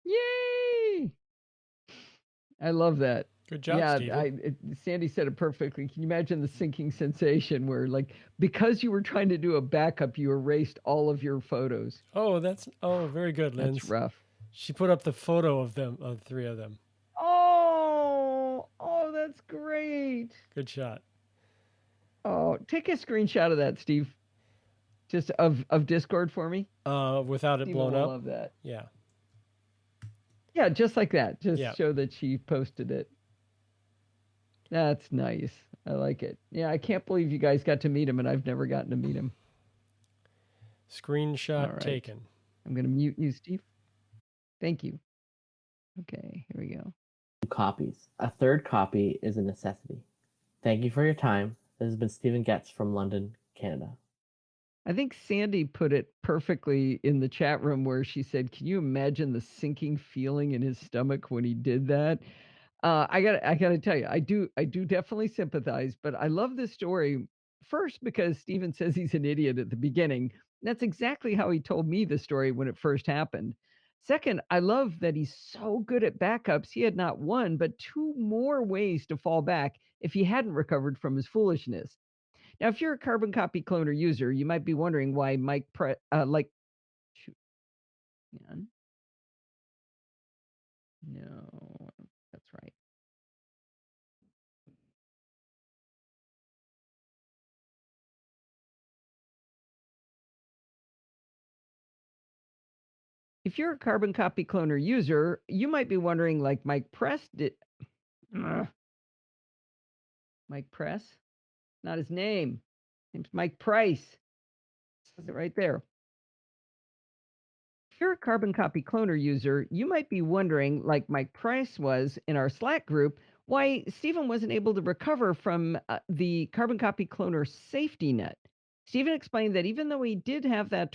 B: Yay! I love that.
A: Good job, Steven.
B: Sandy said it perfectly. Can you imagine the sinking sensation where, like, because you were trying to do a backup, you erased all of your photos?
A: Oh, very good, Linz.
B: That's rough.
A: She put up the photo of them, of 3 of them.
B: Oh, that's great.
A: Good shot.
B: Oh, take a screenshot of that, Steve. Just of Discord for me.
A: Without it
B: Steve
A: blown
B: will
A: up.
B: love that.
A: Yeah.
B: Yeah, just like that. Just
A: Yeah.
B: show that she posted it. That's nice. I like it. Yeah, I can't believe you guys got to meet him, and I've never gotten to meet him.
A: Screenshot taken.
B: I'm going to mute you, Steve. Thank you. Okay, here we go.
F: 2 copies. A third copy is a necessity. Thank you for your time. This has been Stephen Getz from London, Canada.
B: I think Sandy put it perfectly in the chat room where she said, "Can you imagine the sinking feeling in his stomach when he did that?" I gotta tell you, I do definitely sympathize, but I love this story first because Steven says he's an idiot at the beginning. That's exactly how he told me the story when it first happened. Second, I love that he's so good at backups. He had not 1, but 2 more ways to fall back if he hadn't recovered from his foolishness. Now, if you're a carbon copy cloner user, you might be wondering why shoot, man. No, that's right. If you're a carbon copy cloner user, you might be wondering, like Mike Press did. Mike Press? Not his name. Name's Mike Price. It says it right there. If you're a carbon copy cloner user, you might be wondering, like Mike Price was in our Slack group, why Stephen wasn't able to recover from the carbon copy cloner safety net. Stephen explained that even though he did have that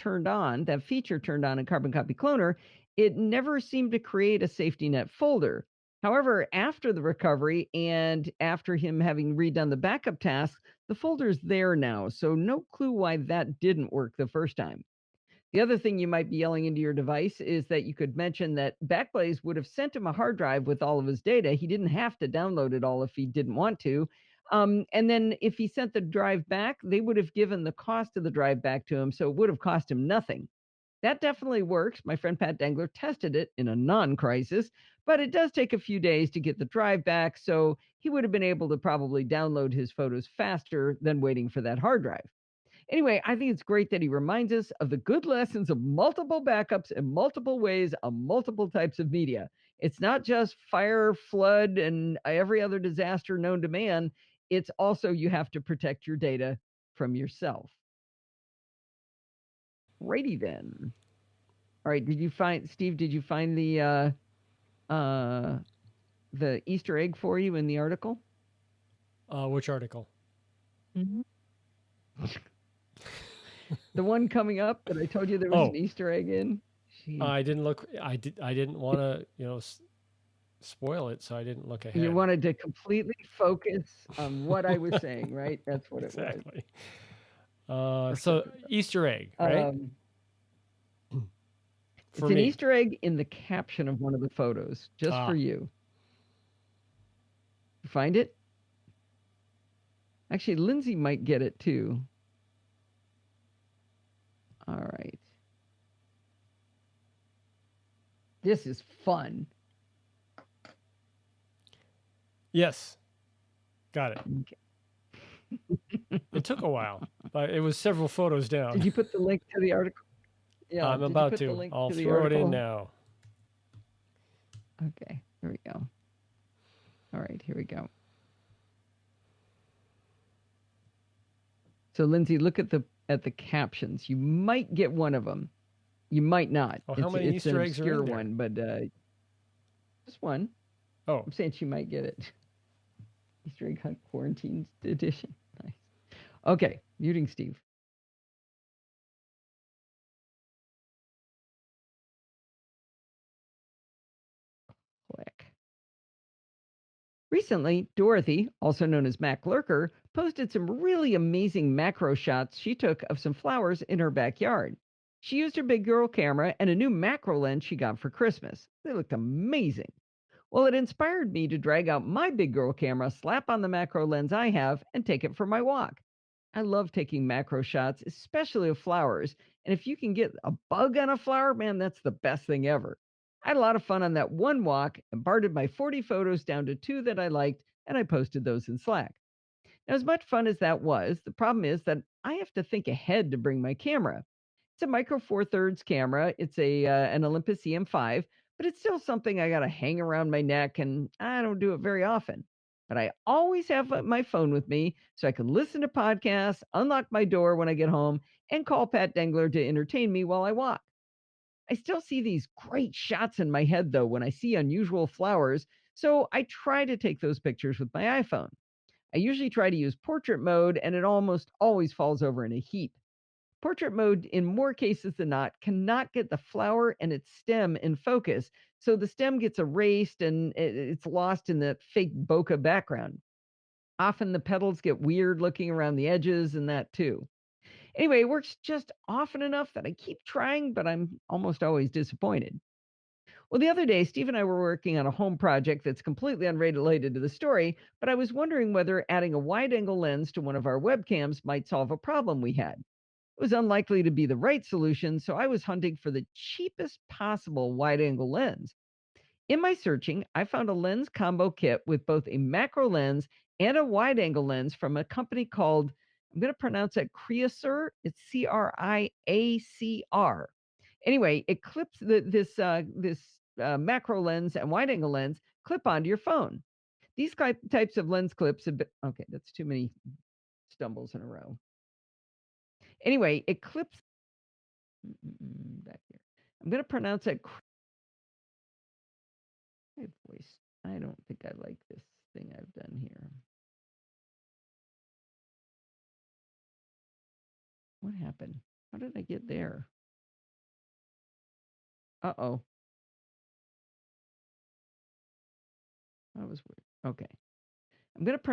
B: feature turned on in Carbon Copy Cloner, it never seemed to create a safety net folder. However, after the recovery and after him having redone the backup task, the folder's there now, so no clue why that didn't work the first time. The other thing you might be yelling into your device is that you could mention that Backblaze would have sent him a hard drive with all of his data. He didn't have to download it all if he didn't want to. And then if he sent the drive back, they would have given the cost of the drive back to him, so it would have cost him nothing. That definitely works. My friend Pat Dangler tested it in a non-crisis, but it does take a few days to get the drive back, so he would have been able to probably download his photos faster than waiting for that hard drive. Anyway, I think it's great that he reminds us of the good lessons of multiple backups in multiple ways on multiple types of media. It's not just fire, flood, and every other disaster known to man. It's also you have to protect your data from yourself. Righty then. All right, Steve, did you find the Easter egg for you in the article?
A: Which article?
B: Mm-hmm. The one coming up that I told you there was an Easter egg in.
A: I didn't look. I didn't want to, spoil it, so I didn't look ahead.
B: You wanted to completely focus on what I was saying, right? That's what
A: exactly.
B: it was.
A: So Easter egg, right?
B: It's an Easter egg in the caption of one of the photos, just for you. Find it? Actually, Lindsay might get it too. All right. This is fun.
A: Yes. Got it.
B: Okay.
A: It took a while, but it was several photos down.
B: Did you put the link to the article? Yeah,
A: I'm
B: did you
A: about
B: put the
A: to.
B: link
A: I'll
B: to the
A: throw it in
B: article?
A: now.
B: Okay, here we go. All right, here we go. So, Lindsay, look at the captions. You might get one of them. You might not.
A: Oh, how many
B: it's
A: Easter
B: an
A: eggs are
B: obscure
A: in there?
B: one, but just one.
A: Oh,
B: I'm saying she might get it. Easter egg hunt quarantine edition. Nice. Okay, muting Steve. Click. Recently, Dorothy, also known as Mac Lurker, posted some really amazing macro shots she took of some flowers in her backyard. She used her big girl camera and a new macro lens she got for Christmas. They looked amazing. Well, it inspired me to drag out my big girl camera, slap on the macro lens I have, and take it for my walk. I love taking macro shots, especially of flowers. And if you can get a bug on a flower, man, that's the best thing ever. I had a lot of fun on that one walk and bartered my 40 photos down to 2 that I liked, and I posted those in Slack. Now, as much fun as that was, the problem is that I have to think ahead to bring my camera. It's a Micro Four Thirds camera. It's an Olympus EM5, but it's still something I got to hang around my neck, and I don't do it very often. But I always have my phone with me so I can listen to podcasts, unlock my door when I get home, and call Pat Dangler to entertain me while I walk. I still see these great shots in my head, though, when I see unusual flowers, so I try to take those pictures with my iPhone. I usually try to use portrait mode, and it almost always falls over in a heap. Portrait mode, in more cases than not, cannot get the flower and its stem in focus, so the stem gets erased and it's lost in the fake bokeh background. Often the petals get weird looking around the edges and that too. Anyway, it works just often enough that I keep trying, but I'm almost always disappointed. Well, the other day, Steve and I were working on a home project that's completely unrelated to the story, but I was wondering whether adding a wide angle lens to one of our webcams might solve a problem we had. It was unlikely to be the right solution, so I was hunting for the cheapest possible wide angle lens. In my searching, I found a lens combo kit with both a macro lens and a wide angle lens from a company called, I'm going to pronounce it Criacur. It's Criacr. Anyway, Eclipse, this macro lens and wide angle lens clip onto your phone. These types of lens clips have been, okay, that's too many stumbles in a row. Anyway, Eclipse, back here. I'm going to pronounce it. My voice. I don't think I like this thing I've done here. What happened? How did I get there? Uh-oh. That was weird. Okay. I'm going to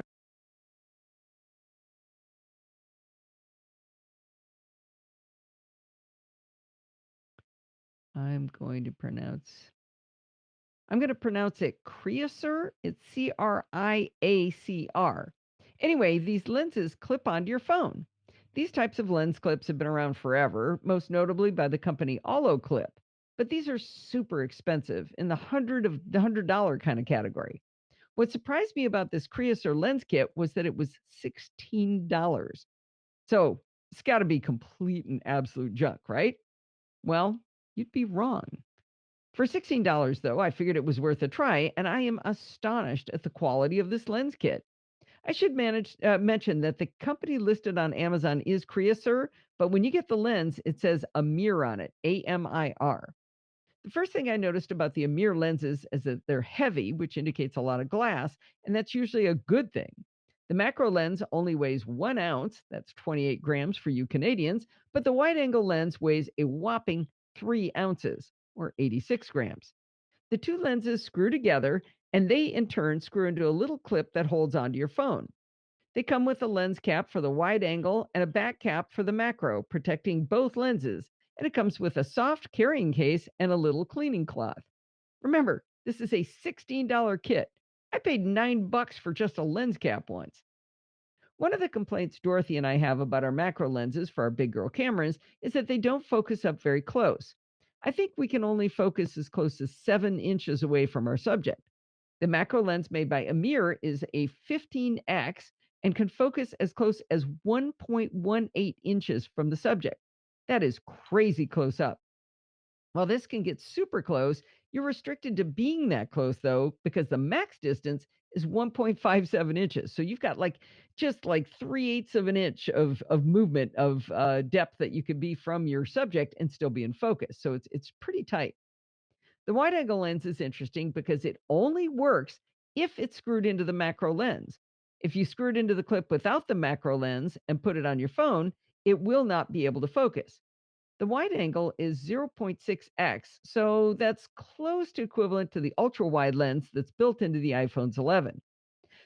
B: pronounce it Criacur. It's Criacr. Anyway, these lenses clip onto your phone. These types of lens clips have been around forever, most notably by the company Clip. But these are super expensive, in the $100 kind of category. What surprised me about this Criacur lens kit was that it was $16. So it's got to be complete and absolute junk, right? Well, you'd be wrong. For $16, though, I figured it was worth a try, and I am astonished at the quality of this lens kit. I should mention that the company listed on Amazon is Criacur, but when you get the lens, it says Amir on it, Amir. The first thing I noticed about the Amir lenses is that they're heavy, which indicates a lot of glass, and that's usually a good thing. The macro lens only weighs 1 ounce, that's 28 grams for you Canadians, but the wide angle lens weighs a whopping 3 ounces, or 86 grams. The two lenses screw together, and they in turn screw into a little clip that holds onto your phone. They come with a lens cap for the wide angle and a back cap for the macro, protecting both lenses, and it comes with a soft carrying case and a little cleaning cloth. Remember, this is a $16 kit. I paid $9 for just a lens cap once. One of the complaints Dorothy and I have about our macro lenses for our big girl cameras is that they don't focus up very close. I think we can only focus as close as 7 inches away from our subject. The macro lens made by Amir is a 15x and can focus as close as 1.18 inches from the subject. That is crazy close up. While this can get super close, you're restricted to being that close, though, because the max distance is 1.57 inches. So you've got just like 3/8 of an inch of movement of depth that you could be from your subject and still be in focus. So it's pretty tight. The wide angle lens is interesting because it only works if it's screwed into the macro lens. If you screw it into the clip without the macro lens and put it on your phone, it will not be able to focus. The wide angle is 0.6x, so that's close to equivalent to the ultra wide lens that's built into the iPhone's 11.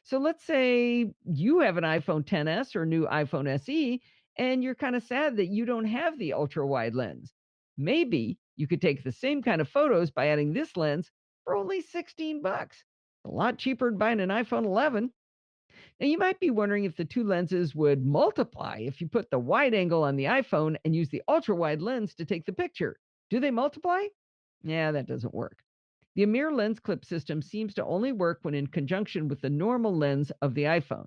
B: So let's say you have an iPhone XS or new iPhone SE, and you're kind of sad that you don't have the ultra wide lens. Maybe you could take the same kind of photos by adding this lens for only $16. A lot cheaper than buying an iPhone 11. Now, you might be wondering if the two lenses would multiply if you put the wide angle on the iPhone and use the ultra wide lens to take the picture. Do they multiply? Yeah, that doesn't work. The Amir lens clip system seems to only work when in conjunction with the normal lens of the iPhone.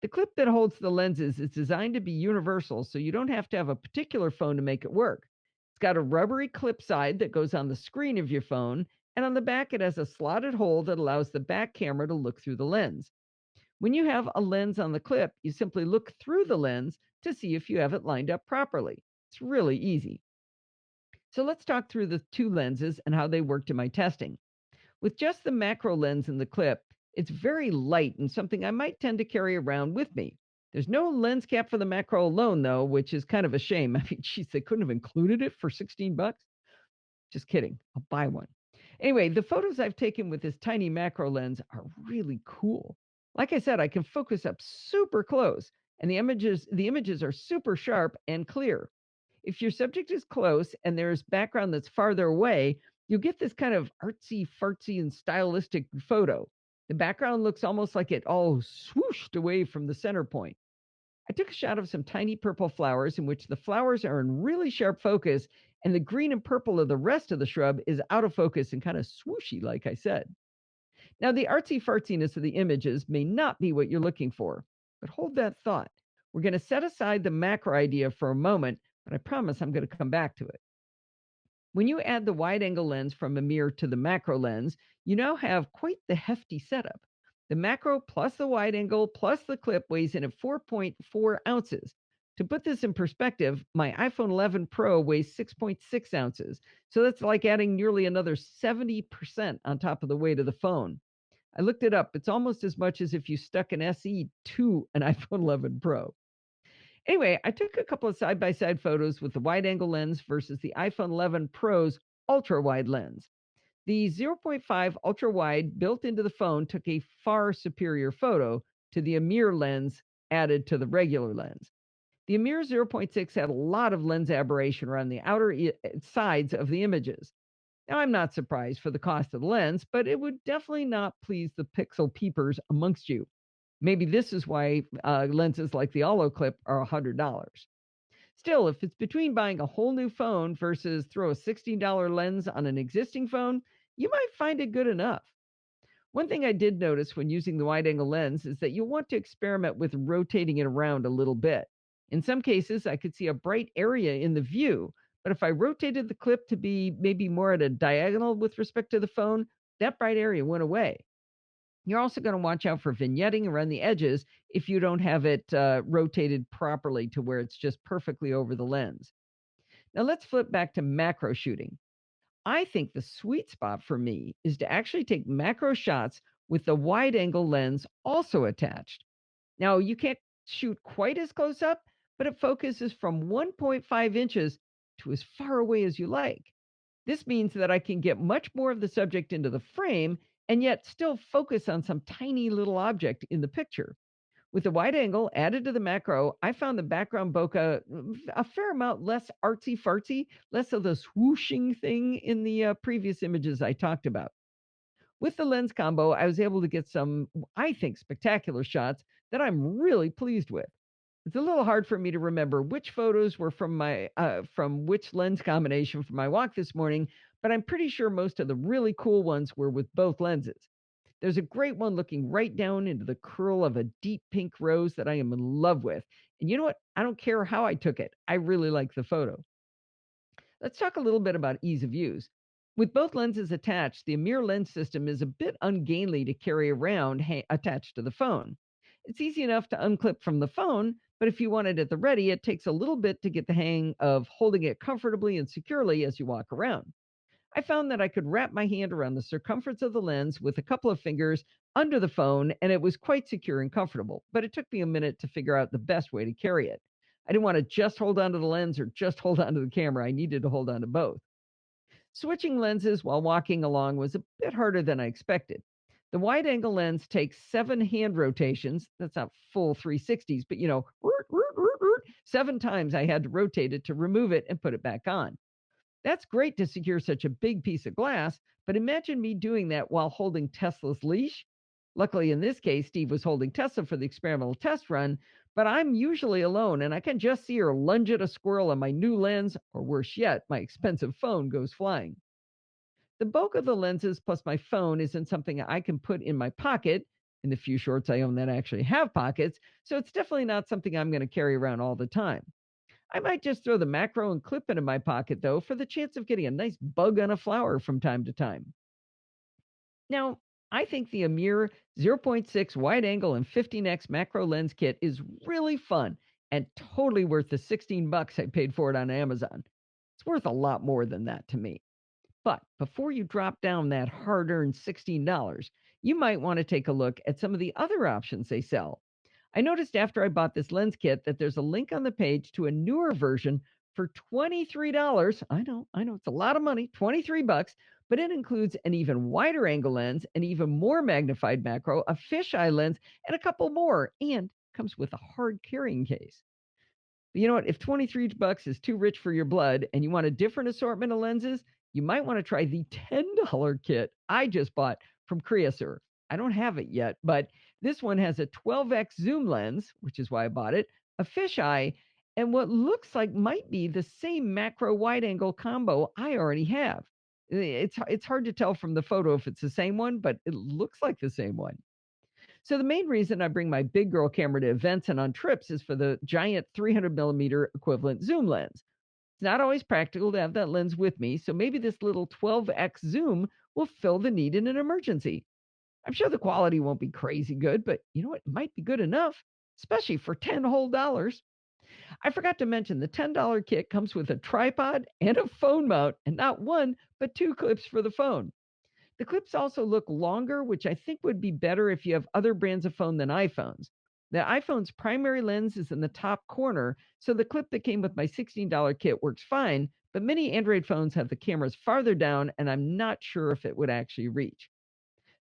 B: The clip that holds the lenses is designed to be universal, so you don't have to have a particular phone to make it work. It's got a rubbery clip side that goes on the screen of your phone, and on the back it has a slotted hole that allows the back camera to look through the lens. When you have a lens on the clip, you simply look through the lens to see if you have it lined up properly. It's really easy. So let's talk through the two lenses and how they worked in my testing. With just the macro lens in the clip, it's very light and something I might tend to carry around with me. There's no lens cap for the macro alone, though, which is kind of a shame. I mean, geez, they couldn't have included it for $16. Just kidding. I'll buy one. Anyway, the photos I've taken with this tiny macro lens are really cool. Like I said, I can focus up super close, and the images are super sharp and clear. If your subject is close and there's background that's farther away, you'll get this kind of artsy, fartsy, and stylistic photo. The background looks almost like it all swooshed away from the center point. I took a shot of some tiny purple flowers in which the flowers are in really sharp focus, and the green and purple of the rest of the shrub is out of focus and kind of swooshy, like I said. Now, the artsy fartsiness of the images may not be what you're looking for, but hold that thought. We're going to set aside the macro idea for a moment, but I promise I'm going to come back to it. When you add the wide angle lens from Amir to the macro lens, you now have quite the hefty setup. The macro plus the wide angle plus the clip weighs in at 4.4 ounces. To put this in perspective, my iPhone 11 Pro weighs 6.6 ounces. So that's like adding nearly another 70% on top of the weight of the phone. I looked it up. It's almost as much as if you stuck an SE to an iPhone 11 Pro. Anyway, I took a couple of side-by-side photos with the wide-angle lens versus the iPhone 11 Pro's ultra-wide lens. The 0.5 ultra-wide built into the phone took a far superior photo to the Amir lens added to the regular lens. The Amir 0.6 had a lot of lens aberration around the outer sides of the images. Now, I'm not surprised for the cost of the lens, but it would definitely not please the pixel peepers amongst you. Maybe this is why lenses like the Olo Clip are $100. Still, if it's between buying a whole new phone versus throw a $16 lens on an existing phone, you might find it good enough. One thing I did notice when using the wide-angle lens is that you'll want to experiment with rotating it around a little bit. In some cases, I could see a bright area in the view, but if I rotated the clip to be maybe more at a diagonal with respect to the phone, that bright area went away. You're also going to watch out for vignetting around the edges if you don't have it rotated properly to where it's just perfectly over the lens. Now let's flip back to macro shooting. I think the sweet spot for me is to actually take macro shots with the wide angle lens also attached. Now you can't shoot quite as close up, but it focuses from 1.5 inches to as far away as you like. This means that I can get much more of the subject into the frame and yet still focus on some tiny little object in the picture. With the wide angle added to the macro, I found the background bokeh a fair amount less artsy-fartsy, less of the swooshing thing in the previous images I talked about. With the lens combo, I was able to get some, I think, spectacular shots that I'm really pleased with. It's a little hard for me to remember which photos were from which lens combination for my walk this morning, but I'm pretty sure most of the really cool ones were with both lenses. There's a great one looking right down into the curl of a deep pink rose that I am in love with. And you know what? I don't care how I took it. I really like the photo. Let's talk a little bit about ease of use. With both lenses attached, the Amir lens system is a bit ungainly to carry around attached to the phone. It's easy enough to unclip from the phone, but if you want it at the ready, it takes a little bit to get the hang of holding it comfortably and securely as you walk around. I found that I could wrap my hand around the circumference of the lens with a couple of fingers under the phone, and it was quite secure and comfortable, but it took me a minute to figure out the best way to carry it. I didn't want to just hold onto the lens or just hold onto the camera. I needed to hold on to both. Switching lenses while walking along was a bit harder than I expected. The wide angle lens takes 7 hand rotations. That's not full 360s, but 7 times I had to rotate it to remove it and put it back on. That's great to secure such a big piece of glass, but imagine me doing that while holding Tesla's leash. Luckily, in this case, Steve was holding Tesla for the experimental test run, but I'm usually alone and I can just see her lunge at a squirrel and my new lens, or worse yet, my expensive phone goes flying. The bulk of the lenses plus my phone isn't something I can put in my pocket. In the few shorts I own that actually have pockets, so it's definitely not something I'm going to carry around all the time. I might just throw the macro and clip it in my pocket, though, for the chance of getting a nice bug on a flower from time to time. Now, I think the Amir 0.6 wide angle and 15x macro lens kit is really fun and totally worth the $16 I paid for it on Amazon. It's worth a lot more than that to me. But before you drop down that hard-earned $16, you might want to take a look at some of the other options they sell. I noticed after I bought this lens kit that there's a link on the page to a newer version for $23. I know, it's a lot of money, $23, but it includes an even wider angle lens, an even more magnified macro, a fisheye lens, and a couple more, and comes with a hard carrying case. But you know what? If $23 is too rich for your blood and you want a different assortment of lenses, you might want to try the $10 kit I just bought from Creaser. I don't have it yet, but this one has a 12x zoom lens, which is why I bought it, a fisheye, and what looks like might be the same macro wide angle combo I already have. It's hard to tell from the photo if it's the same one, but it looks like the same one. So the main reason I bring my big girl camera to events and on trips is for the giant 300 millimeter equivalent zoom lens. It's not always practical to have that lens with me, so maybe this little 12x zoom will fill the need in an emergency. I'm sure the quality won't be crazy good, but you know what? It might be good enough, especially for $10 whole. I forgot to mention the $10 kit comes with a tripod and a phone mount, and not one, but 2 clips for the phone. The clips also look longer, which I think would be better if you have other brands of phone than iPhones. The iPhone's primary lens is in the top corner, so the clip that came with my $16 kit works fine, but many Android phones have the cameras farther down, and I'm not sure if it would actually reach.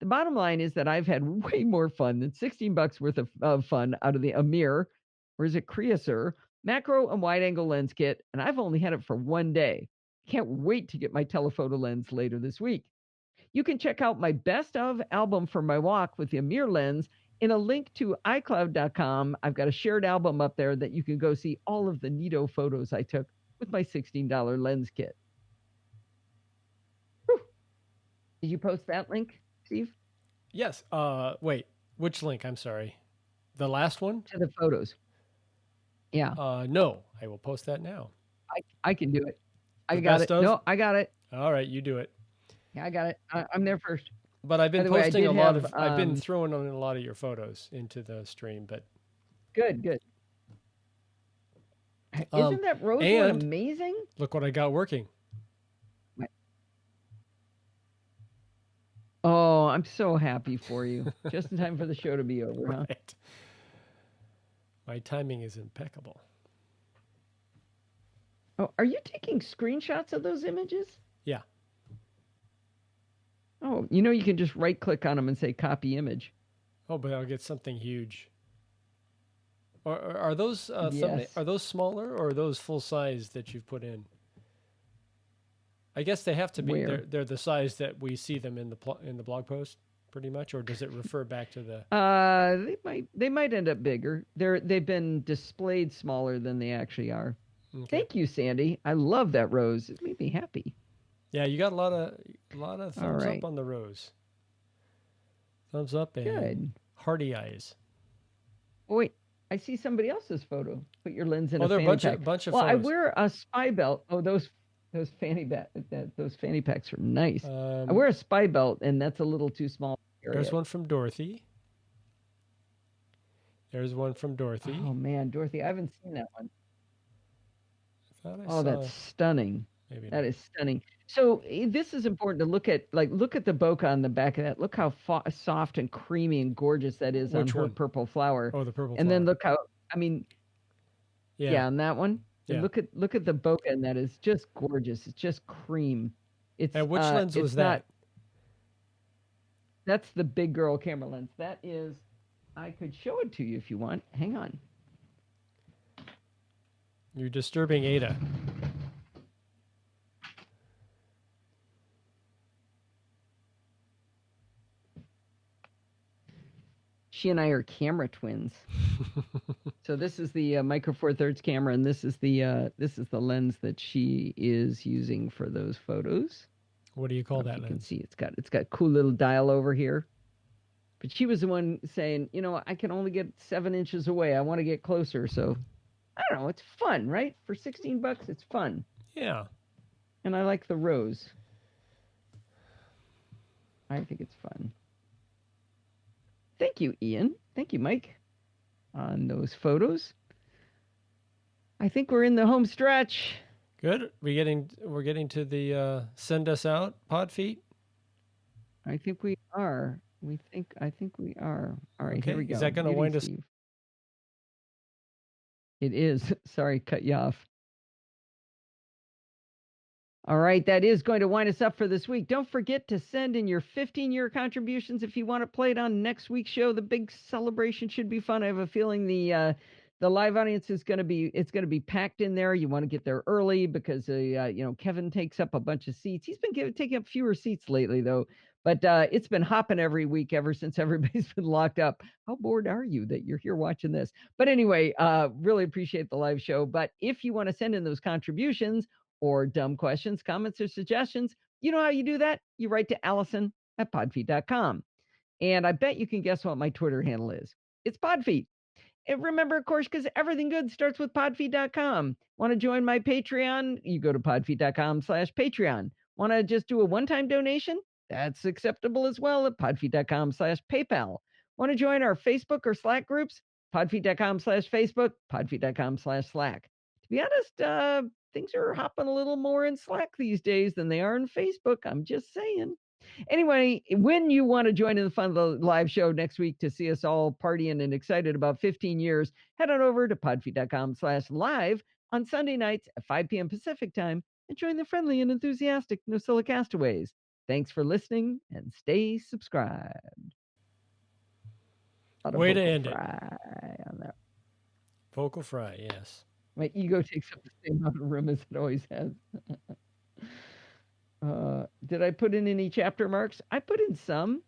B: The bottom line is that I've had way more fun than $16 worth of fun out of the Amir, or is it Creaser, macro and wide angle lens kit, and I've only had it for one day. Can't wait to get my telephoto lens later this week. You can check out my best of album for my walk with the Amir lens in a link to iCloud.com. I've got a shared album up there that you can go see all of the neato photos I took with my $16 lens kit. Whew. Did you post that link, Steve?
A: Yes. Wait, which link? I'm sorry. The last one?
B: To the photos. Yeah.
A: No, I will post that now.
B: I can do it. I
A: The
B: got it.
A: best of?
B: No, I got it.
A: All right, you do it.
B: Yeah, I got it. I'm there first.
A: But I've been
B: By the way, I
A: posting
B: did
A: a lot
B: have,
A: of. I've been throwing in a lot of your photos into the stream, but
B: Good. Isn't that rose one
A: and-
B: amazing?
A: look what I got working.
B: Oh, I'm so happy for you. Just in time for the show to be over, huh?
A: Right. My timing is impeccable.
B: Oh, are you taking screenshots of those images?
A: Yeah.
B: Oh, you can just right click on them and say copy image.
A: Oh, but I'll get something huge. Or are those
B: Yes.
A: are those smaller or are those full size that you've put in? I guess they have to be.
B: Where?
A: They're the size that we see them in the blog post pretty much, or does it refer back to the?
B: They might end up bigger. They've been displayed smaller than they actually are.
A: Okay.
B: Thank you, Sandy. I love that rose. It made me happy.
A: Yeah, you got a lot of thumbs
B: right.
A: up on the rose. Thumbs up and
B: Good.
A: hearty eyes.
B: Oh, wait, I see somebody else's photo. Put your lens in
A: Oh,
B: a
A: there are
B: fanny
A: a
B: pack.
A: bunch of
B: well, I
A: photos.
B: wear a spy belt. Oh, those fanny packs are nice. I
A: Um,
B: wear a spy belt, and that's a little too small.
A: There's one from Dorothy. There's one from Dorothy.
B: Oh man, Dorothy, I haven't seen that one.
A: I thought I
B: Oh,
A: saw.
B: that's stunning.
A: Maybe
B: That
A: not.
B: is stunning. So this is important to look at. Like, look at the bokeh on the back of that. Look how soft and creamy and gorgeous that is on
A: Which
B: her
A: one?
B: purple flower.
A: Oh, the purple.
B: And
A: flower.
B: then look how. I mean, yeah, on that one. And
A: Yeah.
B: look at the bokeh, and that is just gorgeous. It's just cream. It's
A: And which lens was
B: it's
A: that?
B: not- That's the big girl camera lens. That is. I could show it to you if you want. Hang on.
A: You're disturbing Ada.
B: She and I are camera twins. So this is the Micro Four Thirds camera, and this is the lens that she is using for those photos.
A: What do you call that
B: You can
A: lens?
B: see it's got a cool little dial over here. But she was the one saying, I can only get 7 inches away. I want to get closer. So I don't know. It's fun, right? For $16, it's fun.
A: Yeah.
B: And I like the rose. I think it's fun. Thank you, Ian. Thank you, Mike, on those photos. I think we're in the home stretch.
A: Good. We're getting to the send us out pod feet.
B: I think we are. I think we are. All right, here we go.
A: Is that going to wind us?
B: Steve. It is. Sorry, cut you off. All right, that is going to wind us up for this week. Don't forget to send in your 15-year contributions if you want to play it on next week's show. The big celebration should be fun. I have a feeling the live audience is going to be packed in there. You want to get there early because Kevin takes up a bunch of seats. He's been taking up fewer seats lately though, but it's been hopping every week ever since everybody's been locked up. How bored are you that you're here watching this? But anyway, really appreciate the live show. But if you want to send in those contributions or dumb questions, comments, or suggestions, you know how you do that? You write to Allison@podfeet.com. And I bet you can guess what my Twitter handle is. It's Podfeet. And remember, of course, because everything good starts with podfeet.com. Want to join my Patreon? You go to podfeet.com/Patreon. Want to just do a one-time donation? That's acceptable as well at podfeet.com/PayPal. Want to join our Facebook or Slack groups? Podfeet.com/Facebook, podfeet.com/Slack. To be honest, things are hopping a little more in Slack these days than they are in Facebook. I'm just saying. Anyway, when you want to join in the fun of the live show next week to see us all partying and excited about 15 years, head on over to podfeet.com/live on Sunday nights at 5 p.m. Pacific time and join the friendly and enthusiastic NosillaCastaways. Thanks for listening and stay subscribed.
A: Way to end it.
B: On that.
A: Vocal fry, yes.
B: My ego takes up the same amount of room as it always has. Did I put in any chapter marks? I put in some.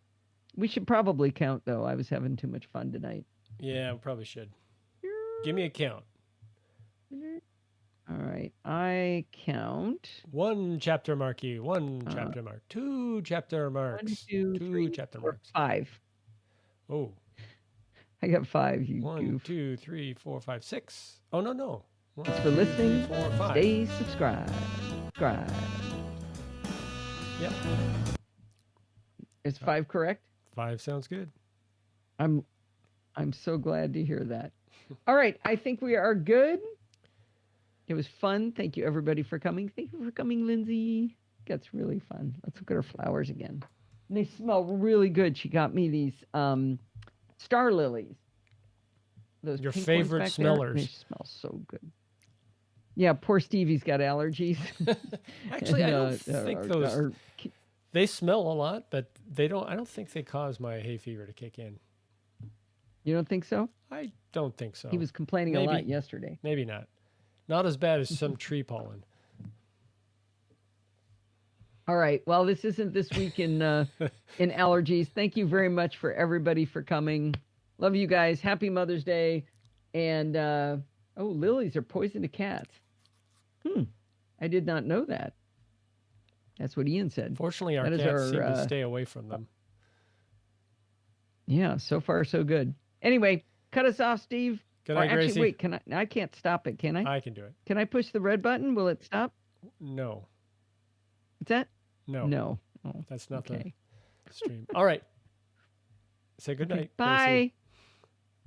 B: We should probably count, though. I was having too much fun tonight.
A: Yeah, we probably should. Give me a count.
B: All right. I count.
A: 1 chapter mark you. 1 chapter mark. 2 chapter marks. 2 chapter marks.
B: 5.
A: Oh.
B: I got 5. You
A: 1,
B: goof.
A: 2, 3, 4, 5, 6. Oh, no.
B: Thanks for listening.
A: 4, 5.
B: Stay subscribed. Subscribe.
A: Yep.
B: Is 5 correct?
A: 5 sounds good.
B: I'm so glad to hear that. All right. I think we are good. It was fun. Thank you, everybody, for coming. Thank you for coming, Lindsay. That's really fun. Let's look at her flowers again. And they smell really good. She got me these star lilies. Those
A: Your
B: pink ones
A: favorite
B: back there.
A: smellers.
B: They smell so good. Yeah, poor Stevie's got allergies.
A: Actually, I don't
B: And,
A: think those. They smell a lot, but I don't think they cause my hay fever to kick in.
B: You don't think so?
A: I don't think so.
B: He was complaining a lot yesterday.
A: Maybe not. Not as bad as some tree pollen.
B: All right. Well, this isn't this week in allergies. Thank you very much for everybody for coming. Love you guys. Happy Mother's Day. And lilies are poison to cats. I did not know that. That's what Ian said.
A: Fortunately, our cats seem to stay away from them.
B: Yeah, so far so good. Anyway, cut us off, Steve.
A: Good night, Gracie.
B: Actually, wait, I can't stop it, can I?
A: I can do it.
B: Can I push the red button? Will it stop?
A: No.
B: What's that?
A: No.
B: No. Oh,
A: that's not
B: okay.
A: the stream. All right. Say good night.
B: Bye.
A: Gracie.